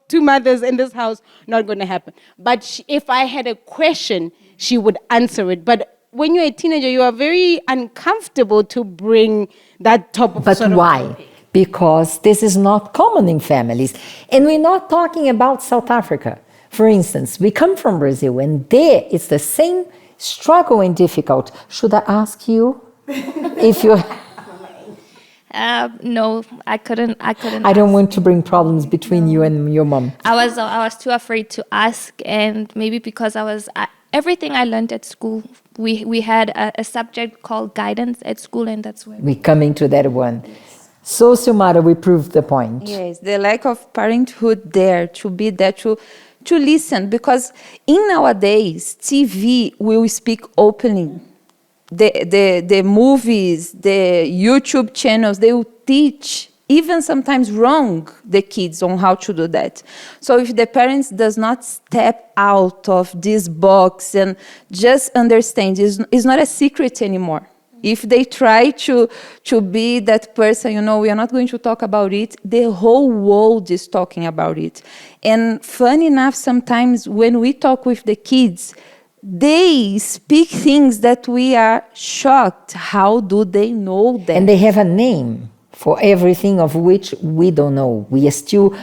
2 mothers in this house, not going to happen. But if I had a question, she would answer it. But when you're a teenager, you are very uncomfortable to bring that top of. But why? Because this is not common in families. And we're not talking about South Africa. For instance, we come from Brazil, and there it's the same struggle and difficult. Should I ask you if you... No, I couldn't. I don't want to bring problems between you and your mom. I was too afraid to ask, and maybe because everything I learned at school, we had a subject called guidance at school, and that's where we're coming to that one. So, Silmara, we proved the point. Yes, the lack of parenthood there, to be there, to listen, because in nowadays, TV will speak openly. The movies, the YouTube channels, they will teach, even sometimes wrong, the kids on how to do that. So if the parents does not step out of this box and just understand, it's not a secret anymore. If they try to be that person, we are not going to talk about it, the whole world is talking about it. And funny enough, sometimes when we talk with the kids, they speak things that we are shocked. How do they know that? And they have a name for everything of which we don't know. We are still,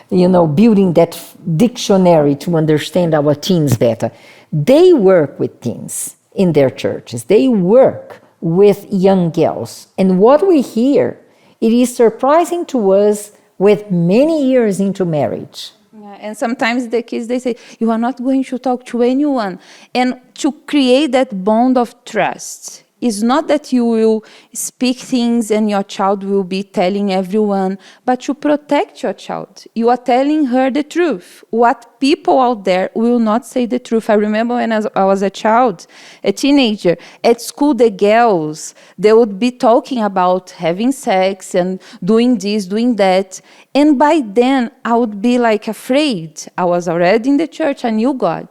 building that dictionary to understand our teens better. They work with teens in their churches. They work with young girls. And what we hear, it is surprising to us with many years into marriage. And sometimes the kids, they say, you are not going to talk to anyone. And to create that bond of trust, it's not that you will speak things and your child will be telling everyone, but to protect your child. You are telling her the truth. What people out there will not say the truth. I remember when I was a child, a teenager, at school, the girls, they would be talking about having sex and doing this, doing that. And by then, I would be like afraid. I was already in the church, I knew God.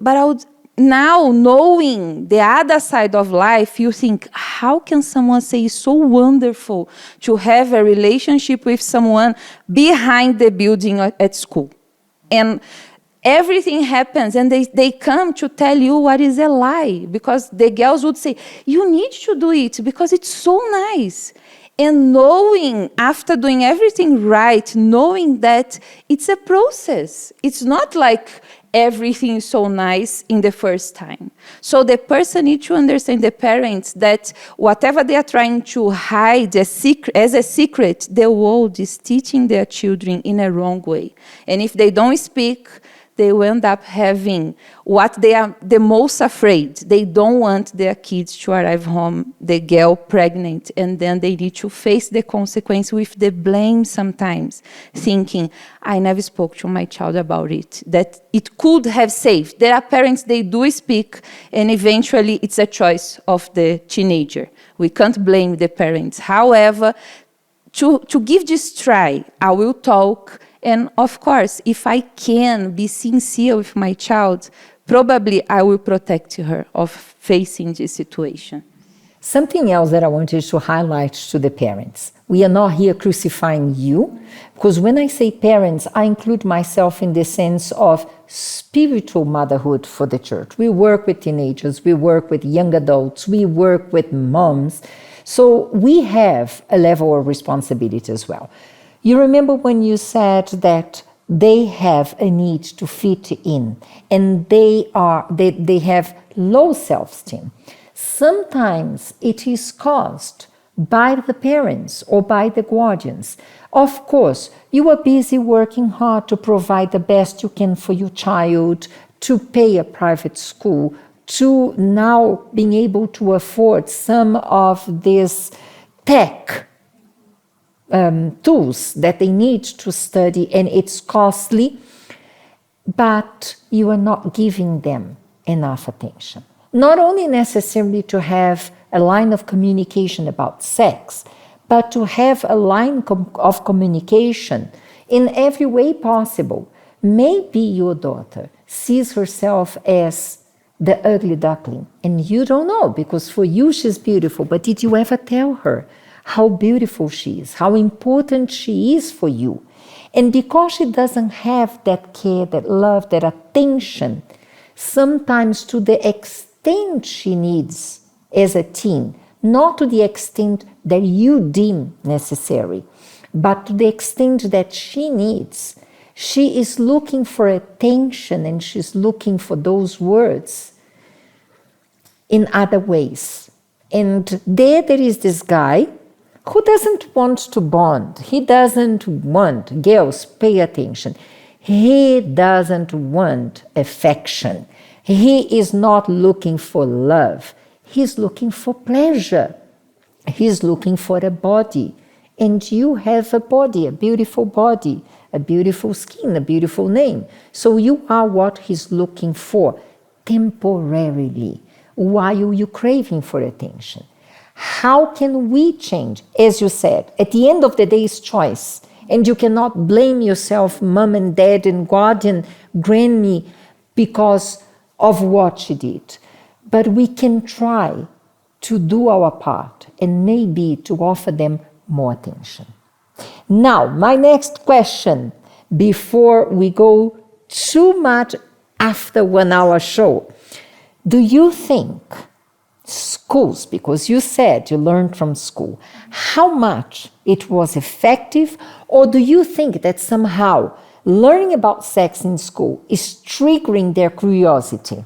But I would, now knowing the other side of life, you think, how can someone say it's so wonderful to have a relationship with someone behind the building at school? And everything happens, and they come to tell you what is a lie, because the girls would say, you need to do it because it's so nice. And knowing, after doing everything right, knowing that it's a process. It's not like everything is so nice in the first time. So the person needs to understand, the parents, that whatever they are trying to hide as a secret, the world is teaching their children in a wrong way. And if they don't speak, they will end up having what they are the most afraid. They don't want their kids to arrive home, the girl pregnant, and then they need to face the consequence with the blame sometimes, thinking, I never spoke to my child about it, that it could have saved. There are parents, they do speak, and eventually it's a choice of the teenager. We can't blame the parents. However, to give this try, I will talk. And of course, if I can be sincere with my child, probably I will protect her of facing this situation. Something else that I wanted to highlight to the parents. We are not here crucifying you, because when I say parents, I include myself in the sense of spiritual motherhood for the church. We work with teenagers, we work with young adults, we work with moms. So we have a level of responsibility as well. You remember when you said that they have a need to fit in, and they have low self-esteem. Sometimes it is caused by the parents or by the guardians. Of course, you are busy working hard to provide the best you can for your child, to pay a private school, to now being able to afford some of this tech tools that they need to study, and it's costly, but you are not giving them enough attention. Not only necessarily to have a line of communication about sex, but to have a line of communication in every way possible. Maybe your daughter sees herself as the ugly duckling, and you don't know, because for you she's beautiful, but did you ever tell her how beautiful she is, how important she is for you? And because she doesn't have that care, that love, that attention, sometimes to the extent she needs as a teen, not to the extent that you deem necessary, but to the extent that she needs, she is looking for attention, and she's looking for those words in other ways. And there is this guy who doesn't want to bond. He doesn't want, girls, pay attention. He doesn't want affection. He is not looking for love. He's looking for pleasure. He's looking for a body. And you have a body, a beautiful skin, a beautiful name. So you are what he's looking for temporarily while you're craving for attention. How can we change? As you said, at the end of the day, it's choice. And you cannot blame yourself, mom and dad and guardian, granny, because of what she did. But we can try to do our part and maybe to offer them more attention. Now, my next question, before we go too much after 1 hour show, do you think schools, because you said you learned from school, how much it was effective, or do you think that somehow learning about sex in school is triggering their curiosity?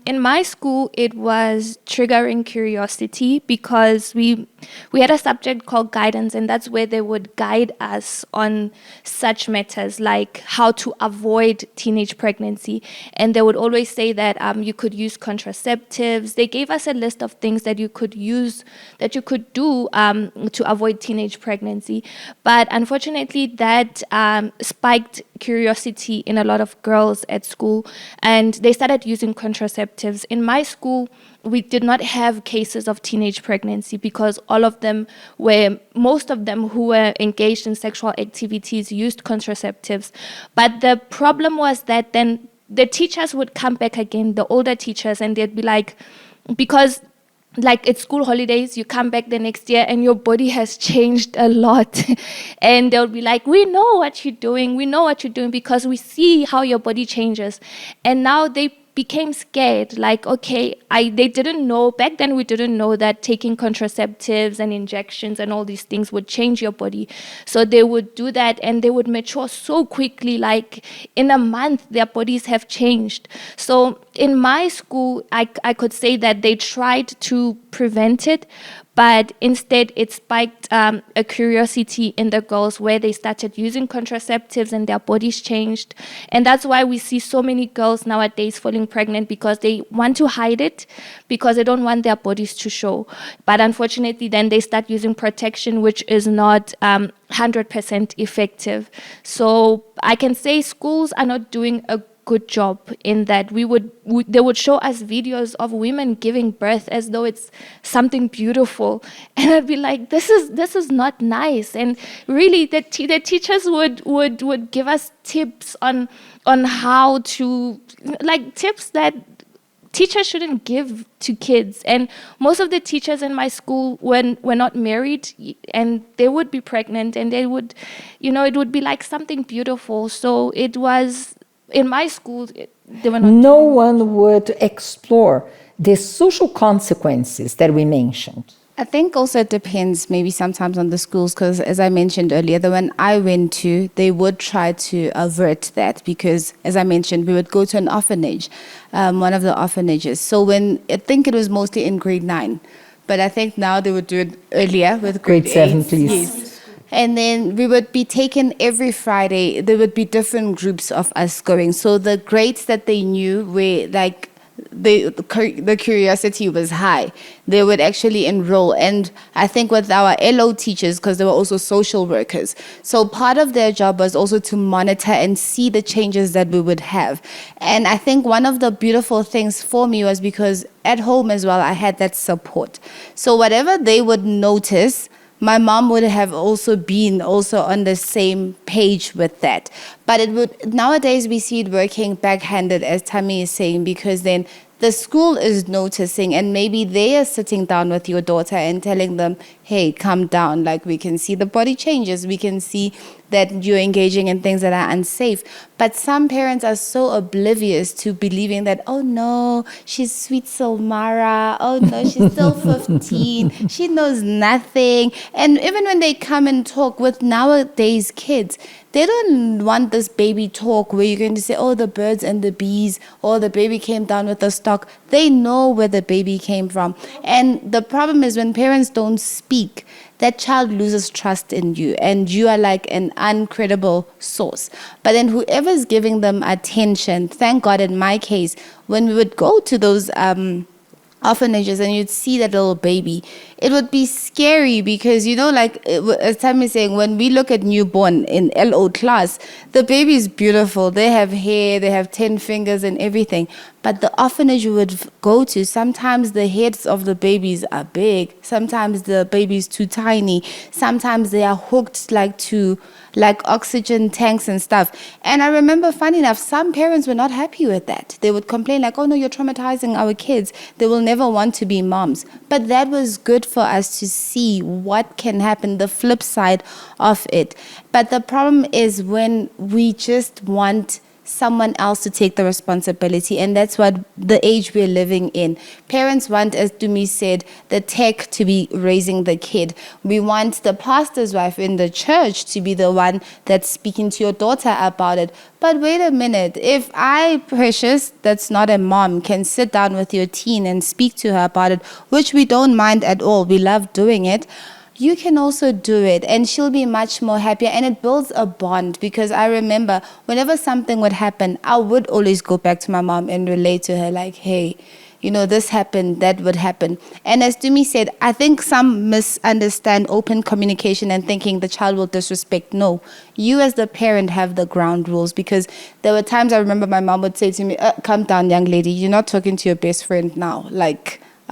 In my school, it was triggering curiosity because we had a subject called guidance, and that's where they would guide us on such matters like how to avoid teenage pregnancy. And they would always say that you could use contraceptives. They gave us a list of things that you could use, that you could do to avoid teenage pregnancy. But unfortunately, that spiked curiosity in a lot of girls at school, and they started using contraceptives. In my school, we did not have cases of teenage pregnancy because most of them who were engaged in sexual activities used contraceptives. But the problem was that then the teachers would come back again, the older teachers, and they'd be like, because like it's school holidays, you come back the next year and your body has changed a lot. And they'll be like, we know what you're doing because we see how your body changes. And now they became scared, like, okay, they didn't know, back then we didn't know that taking contraceptives and injections and all these things would change your body. So they would do that and they would mature so quickly, like in a month their bodies have changed. So in my school, I could say that they tried to prevent it, but instead it spiked a curiosity in the girls where they started using contraceptives and their bodies changed. And that's why we see so many girls nowadays falling pregnant, because they want to hide it, because they don't want their bodies to show. But unfortunately, then they start using protection, which is not 100% effective. So I can say schools are not doing a good job in that they would show us videos of women giving birth as though it's something beautiful, and I'd be like, this is not nice. And really the teachers would give us tips on how to, like, tips that teachers shouldn't give to kids. And most of the teachers in my school were not married, and they would be pregnant, and they would, it would be like something beautiful. So it was, in my school, they were not. No one would explore the social consequences that we mentioned. I think also it depends maybe sometimes on the schools, because as I mentioned earlier, the one I went to, they would try to avert that, because as I mentioned, we would go to an orphanage, one of the orphanages. So I think it was mostly in grade 9, but I think now they would do it earlier with grade 7, 8. please. Yes. And then we would be taken every Friday. There would be different groups of us going. So the grades that they knew were like, the curiosity was high. They would actually enroll. And I think with our LO teachers, because they were also social workers, so part of their job was also to monitor and see the changes that we would have. And I think one of the beautiful things for me was because at home as well, I had that support. So whatever they would notice, my mom would have also been on the same page with that. But nowadays we see it working backhanded, as Tammy is saying, because then the school is noticing, and maybe they are sitting down with your daughter and telling them, hey, calm down. Like, we can see the body changes. We can see that you're engaging in things that are unsafe. But some parents are so oblivious to believing that, oh no, she's sweet Silmara. Oh no, she's still 15. She knows nothing. And even when they come and talk with nowadays kids, they don't want this baby talk where you're going to say, oh, the birds and the bees, or the baby came down with the stock. They know where the baby came from. And the problem is when parents don't speak, that child loses trust in you, and you are like an uncredible source. But then whoever's giving them attention, thank God in my case, when we would go to those orphanages and you'd see that little baby, it would be scary because, as Tammy is saying, when we look at newborn in LO class, the baby is beautiful. They have hair, they have 10 fingers and everything. But the orphanage you would go to, sometimes the heads of the babies are big. Sometimes the baby's too tiny. Sometimes they are hooked to oxygen tanks and stuff. And I remember, funny enough, some parents were not happy with that. They would complain oh no, you're traumatizing our kids. They will never want to be moms. But that was good for us to see what can happen, the flip side of it. But the problem is when we just want someone else to take the responsibility, and that's what the age we're living in. Parents want, as Dumi said, the tech to be raising the kid. We want the pastor's wife in the church to be the one that's speaking to your daughter about it. But wait a minute, if I, Precious, that's not a mom, can sit down with your teen and speak to her about it, which we don't mind at all, we love doing it, you can also do it, and she'll be much more happier, and it builds a bond. Because I remember whenever something would happen, I would always go back to my mom and relate to her hey, this happened, that would happen. And as Dumi said, I think some misunderstand open communication and thinking the child will disrespect. No, you as the parent have the ground rules, because there were times I remember my mom would say to me, calm down, young lady, you're not talking to your best friend now,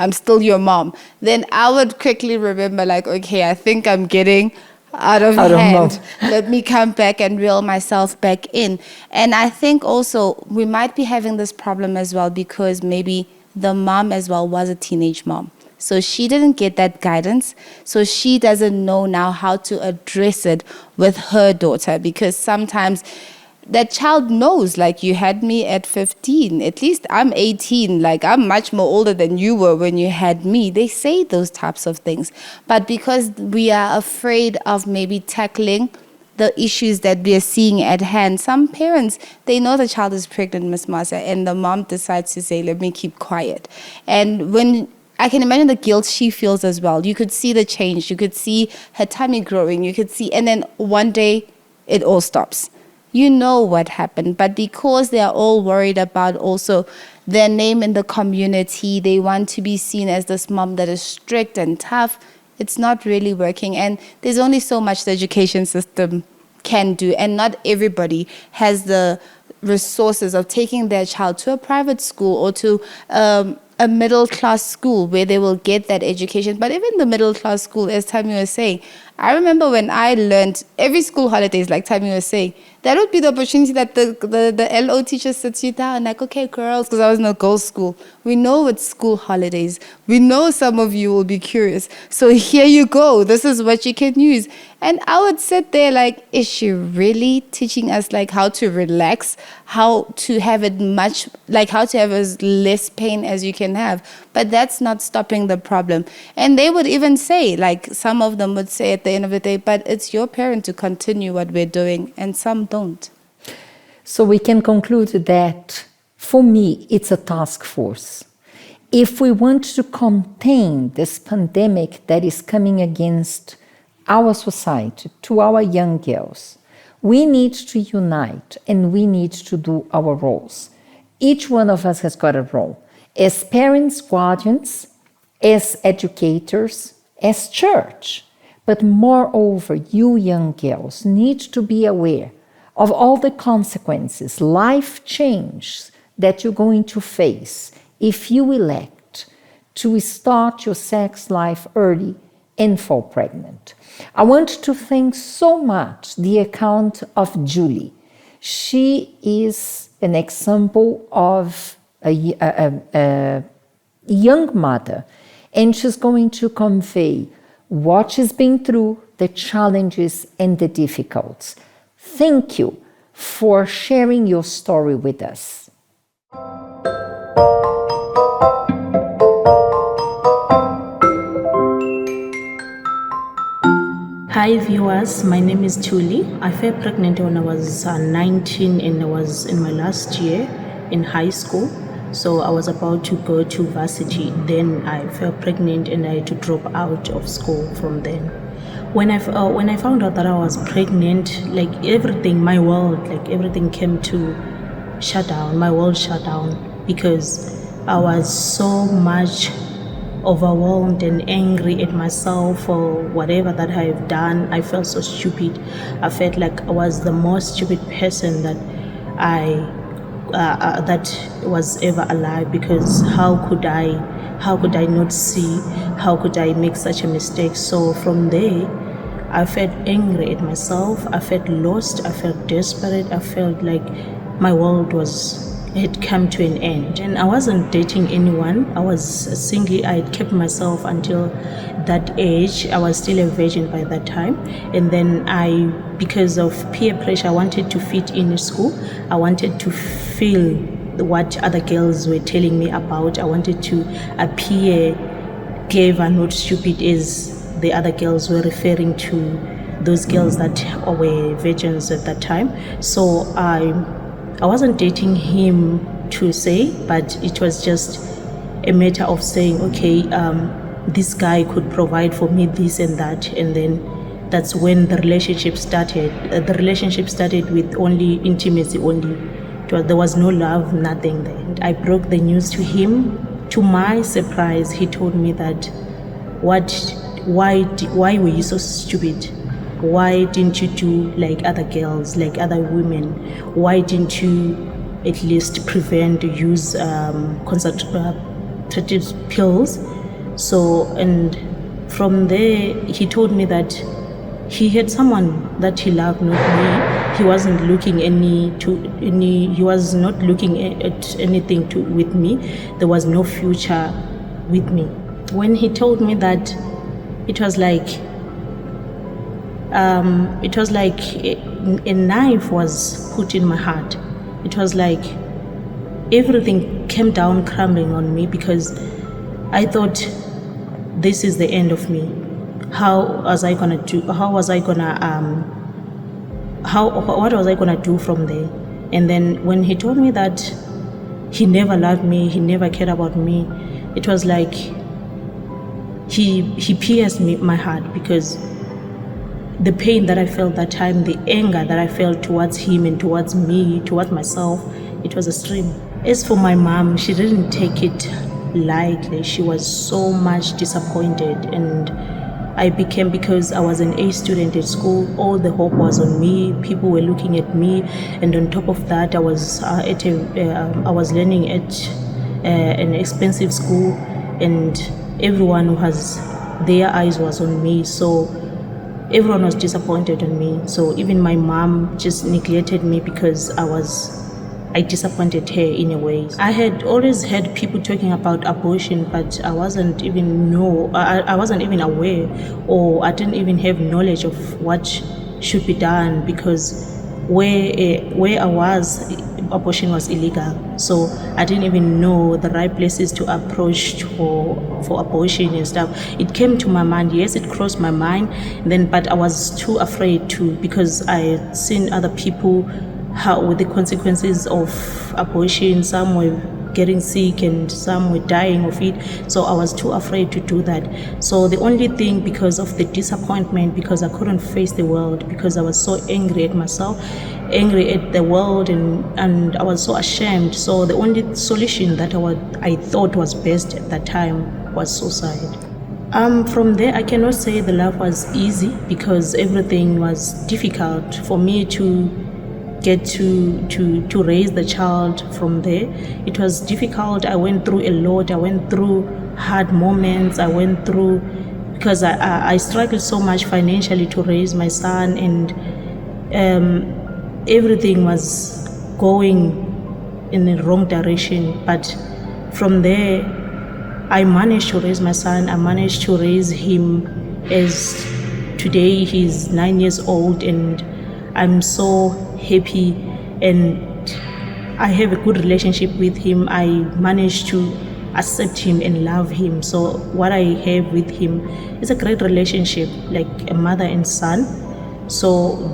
I'm still your mom. Then I would quickly remember okay, I think I'm getting out of hand. Let me come back and reel myself back in. And I think also we might be having this problem as well because maybe the mom as well was a teenage mom. So she didn't get that guidance. So she doesn't know now how to address it with her daughter, because sometimes that child knows, you had me at 15. At least I'm 18. I'm much more older than you were when you had me. They say those types of things. But because we are afraid of maybe tackling the issues that we are seeing at hand, some parents, they know the child is pregnant, Miss Masa, and the mom decides to say, let me keep quiet. And when I can imagine the guilt she feels as well. You could see the change. You could see her tummy growing. You could see, and then one day it all stops. You know what happened, but because they are all worried about also their name in the community, they want to be seen as this mom that is strict and tough. It's not really working, and there's only so much the education system can do, and not everybody has the resources of taking their child to a private school or to a middle-class school where they will get that education. But even the middle-class school, as Tammy was saying, I remember when I learned every school holidays, like Tammy was saying, that would be the opportunity that the LO teacher sits you down, okay, girls, because I was in a girls' school. We know it's school holidays. We know some of you will be curious. So here you go. This is what you can use. And I would sit there is she really teaching us how to relax, how to have it how to have as less pain as you can have? But that's not stopping the problem. And they would even say, some of them would say at the end of the day, but it's your parent to continue what we're doing, and some don't. So we can conclude that, for me, it's a task force. If we want to contain this pandemic that is coming against our society, to our young girls, we need to unite and we need to do our roles. Each one of us has got a role. As parents, guardians, as educators, as church. But moreover, you young girls need to be aware of all the consequences, life change that you're going to face if you elect to start your sex life early and fall pregnant. I want to thank so much the account of Julie. She is an example of a young mother, and she's going to convey what she's been through, the challenges and the difficulties. Thank you for sharing your story with us. Hi viewers, my name is Julie. I fell pregnant when I was 19 and I was in my last year in high school. So I was about to go to varsity. Then I fell pregnant and I had to drop out of school from then. When I found out that I was pregnant, everything, my world, everything came to shut down. My world shut down because I was so much overwhelmed and angry at myself for whatever that I have done. I felt so stupid. I felt like I was the most stupid person that that was ever alive, because how could I not see? How could I make such a mistake? So from there, I felt angry at myself. I felt lost. I felt desperate. I felt like my world had come to an end. And I wasn't dating anyone. I was single. I had kept myself until that age. I was still a virgin by that time. And then because of peer pressure, I wanted to fit in school. I wanted to feel what other girls were telling me about. I wanted to appear clever, not stupid, as the other girls were referring to those girls that were virgins at that time. So I wasn't dating him to say, but it was just a matter of saying, okay, this guy could provide for me this and that. And then that's when the relationship started. The relationship started with only intimacy only. There was no love, nothing there. And I broke the news to him. To my surprise, he told me that, why were you so stupid? Why didn't you do like other girls, like other women? Why didn't you at least prevent the use contraceptive pills? So, and from there, he told me that he had someone that he loved, not me. He wasn't looking he was not looking at anything with me. There was no future with me. When he told me that, it was like a knife was put in my heart. It was like everything came down crumbling on me, because I thought, this is the end of me. What was I gonna do from there? And then when he told me that he never loved me, he never cared about me, it was like he pierced my heart, because the pain that I felt that time, the anger that I felt towards him and towards me, towards myself, it was extreme. As for my mom, she didn't take it lightly. She was so much disappointed, and because I was an A student at school, all the hope was on me. People were looking at me, and on top of that, I was learning at an expensive school, and everyone their eyes was on me. So everyone was disappointed in me. So even my mom just neglected me because I disappointed her in a way. I had always heard people talking about abortion, but I wasn't even aware, or I didn't even have knowledge of what should be done, because where I was, abortion was illegal. So I didn't even know the right places to approach for abortion and stuff. It came to my mind, yes, it crossed my mind, but I was too afraid to, because I had seen other people with the consequences of abortion. Some were getting sick and some were dying of it. So I was too afraid to do that. So the only thing, because of the disappointment, because I couldn't face the world, because I was so angry at myself, angry at the world, and I was so ashamed. So the only solution that I thought was best at that time was suicide. From there, I cannot say the life was easy, because everything was difficult for me to get to raise the child. From there, it was difficult. I went through a lot. I went through hard moments. I went through, because I struggled so much financially to raise my son, and everything was going in the wrong direction. But from there, I managed to raise my son. I managed to raise him, as today he's 9 years old, and I'm so happy, and I have a good relationship with him. I managed to accept him and love him. So what I have with him is a great relationship, like a mother and son. So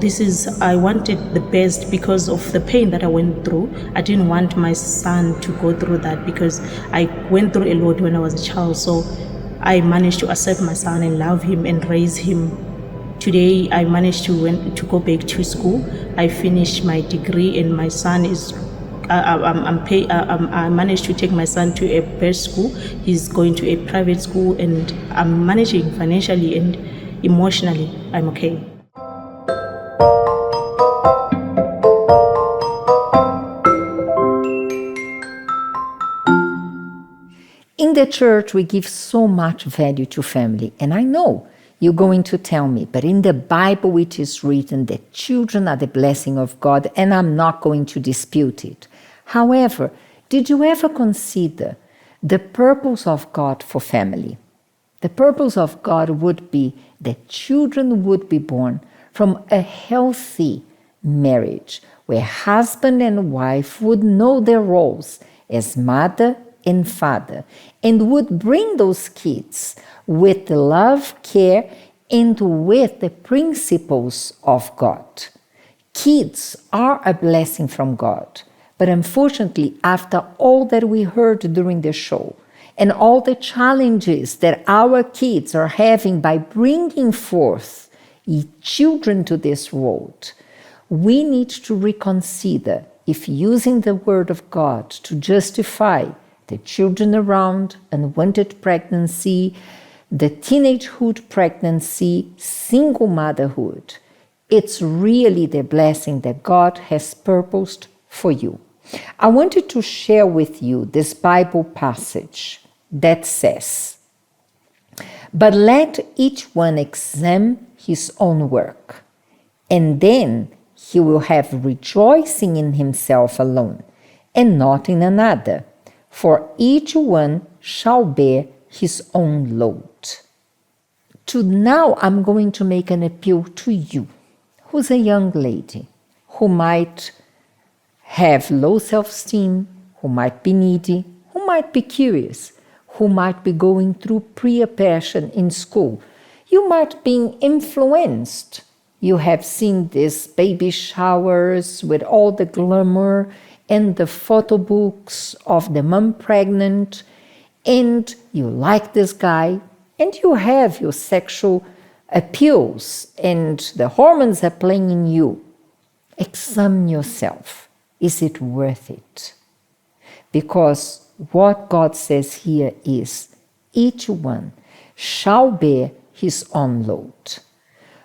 I wanted the best because of the pain that I went through. I didn't want my son to go through that, because I went through a lot when I was a child. So I managed to accept my son and love him and raise him. Today, I managed to go back to school. I finished my degree, and my son is I managed to take my son to a best school. He's going to a private school, and I'm managing financially and emotionally. I'm okay. In the church, we give so much value to family. And I know you're going to tell me, but in the Bible it is written that children are the blessing of God, and I'm not going to dispute it. However, did you ever consider the purpose of God for family? The purpose of God would be that children would be born from a healthy marriage, where husband and wife would know their roles as mother and father, and would bring those kids with the love, care, and with the principles of God. Kids are a blessing from God, but unfortunately, after all that we heard during the show, and all the challenges that our kids are having by bringing forth children to this world, we need to reconsider if using the Word of God to justify the children around, unwanted pregnancy, the teenagehood pregnancy, single motherhood, it's really the blessing that God has purposed for you. I wanted to share with you this Bible passage that says, "But let each one examine his own work, and then he will have rejoicing in himself alone, and not in another. For each one shall bear his own load." Now I'm going to make an appeal to you, who's a young lady, who might have low self-esteem, who might be needy, who might be curious, who might be going through peer pressure in school. You might be influenced. You have seen these baby showers with all the glamour and the photo books of the mom pregnant, and you like this guy, and you have your sexual appeals, and the hormones are playing in you. Examine yourself. Is it worth it? Because what God says here is, each one shall bear his own load.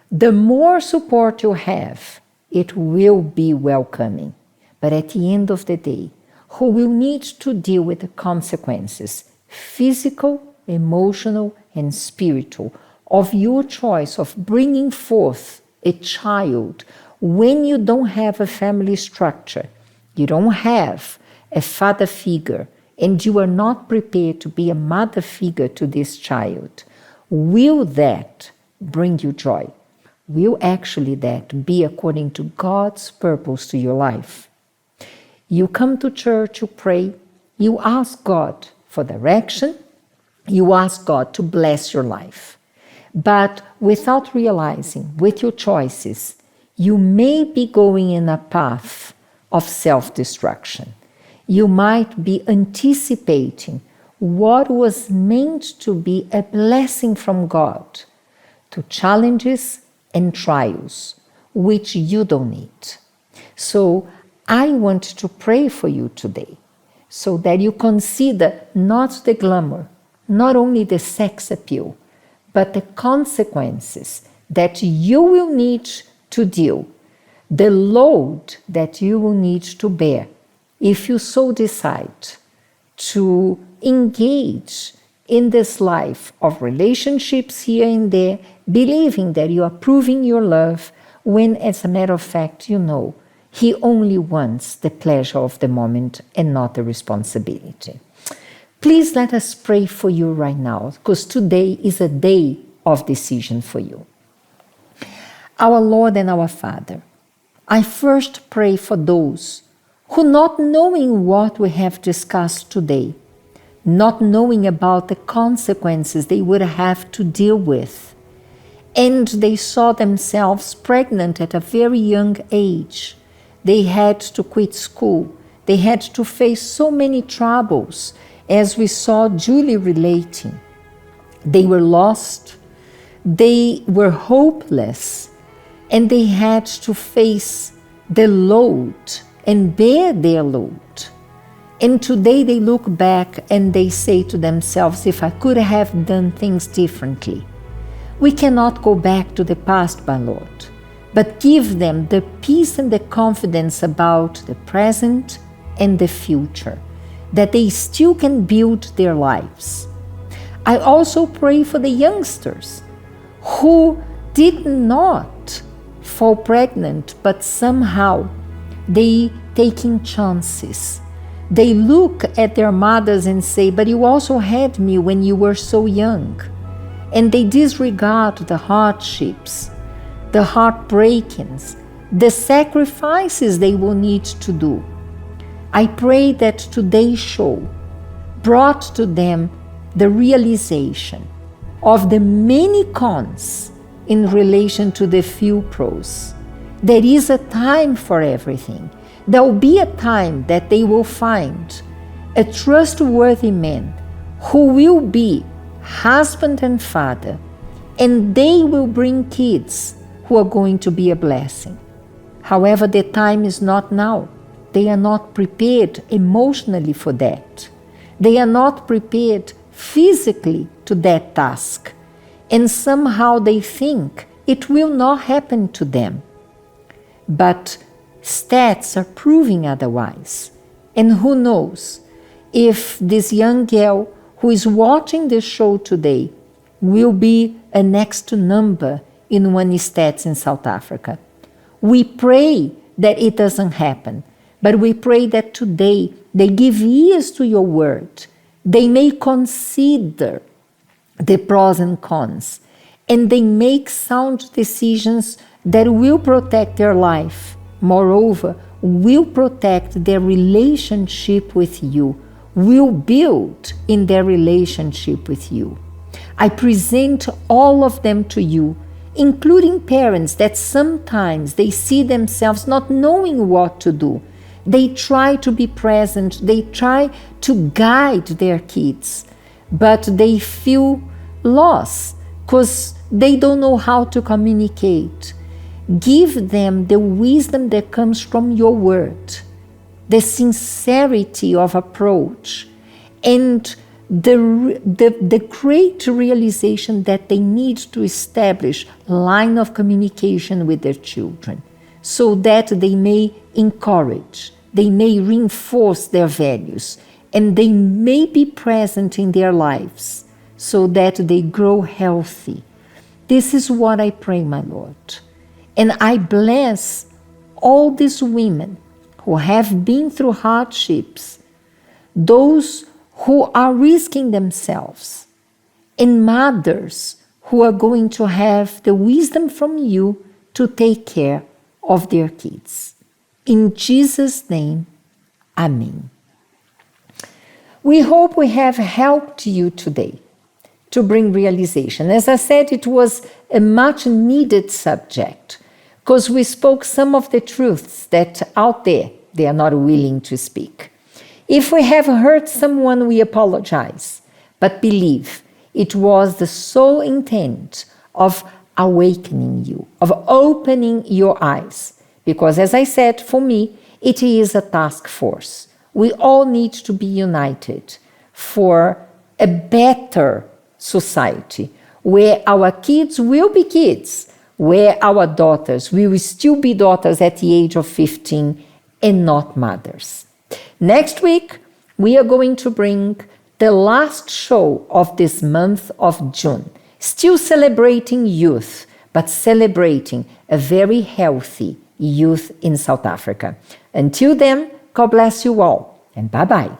The more support you have, it will be welcoming. But at the end of the day, who will need to deal with the consequences, physical, emotional, and spiritual, of your choice of bringing forth a child when you don't have a family structure, you don't have a father figure, and you are not prepared to be a mother figure to this child, will that bring you joy? Will actually that be according to God's purpose to your life? You come to church, you pray, you ask God for direction, you ask God to bless your life. But without realizing, with your choices, you may be going in a path of self-destruction. You might be anticipating what was meant to be a blessing from God to challenges and trials, which you don't need. So I want to pray for you today, so that you consider not the glamour, not only the sex appeal, but the consequences that you will need to deal, the load that you will need to bear if you so decide to engage in this life of relationships here and there, believing that you are proving your love, when as a matter of fact you know he only wants the pleasure of the moment and not the responsibility. Please let us pray for you right now, because today is a day of decision for you. Our Lord and our Father, I first pray for those who, not knowing what we have discussed today, not knowing about the consequences they would have to deal with, and they saw themselves pregnant at a very young age. They had to quit school. They had to face so many troubles, as we saw Julie relating. They were lost, they were hopeless, and they had to face the load and bear their load. And today they look back and they say to themselves, if I could have done things differently. We cannot go back to the past, my Lord, but give them the peace and the confidence about the present and the future, that they still can build their lives. I also pray for the youngsters who did not fall pregnant, but somehow they taking chances. They look at their mothers and say, but you also had me when you were so young. And they disregard the hardships, the heartbreakings, the sacrifices they will need to do. I pray that today's show brought to them the realization of the many cons in relation to the few pros. There is a time for everything. There will be a time that they will find a trustworthy man who will be husband and father, and they will bring kids who are going to be a blessing. However, the time is not now. They are not prepared emotionally for that. They are not prepared physically to that task. And somehow they think it will not happen to them. But stats are proving otherwise. And who knows if this young girl who is watching the show today will be a next number in one stats in South Africa. We pray that it doesn't happen, but we pray that today they give ears to your word. They may consider the pros and cons, and they make sound decisions that will protect their life. Moreover, will protect their relationship with you, will build in their relationship with you. I present all of them to you, including parents that sometimes they see themselves not knowing what to do. They try to be present, they try to guide their kids, but they feel lost because they don't know how to communicate. Give them the wisdom that comes from your word, the sincerity of approach, and the great realization that they need to establish line of communication with their children so that they may encourage, they may reinforce their values, and they may be present in their lives so that they grow healthy. This is what I pray, my Lord. And I bless all these women who have been through hardships, those who are risking themselves, and mothers who are going to have the wisdom from you to take care of their kids. In Jesus' name, Amen. We hope we have helped you today to bring realization. As I said, it was a much needed subject because we spoke some of the truths that out there they are not willing to speak. If we have hurt someone, we apologize, but believe it was the sole intent of awakening you, of opening your eyes. Because as I said, for me, it is a task force. We all need to be united for a better society where our kids will be kids, where our daughters will still be daughters at the age of 15 and not mothers. Next week, we are going to bring the last show of this month of June, still celebrating youth, but celebrating a very healthy youth in South Africa. Until then, God bless you all, and bye-bye.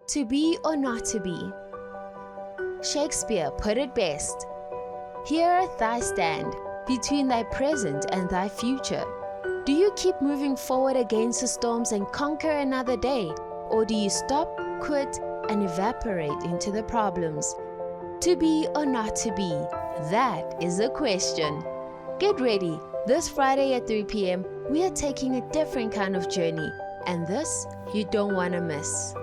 To be or not to be. Shakespeare put it best. Here thy stand, between thy present and thy future. Do you keep moving forward against the storms and conquer another day? Or do you stop, quit, and evaporate into the problems? To be or not to be, that is the question. Get ready. This Friday at 3 p.m., we are taking a different kind of journey, and this you don't want to miss.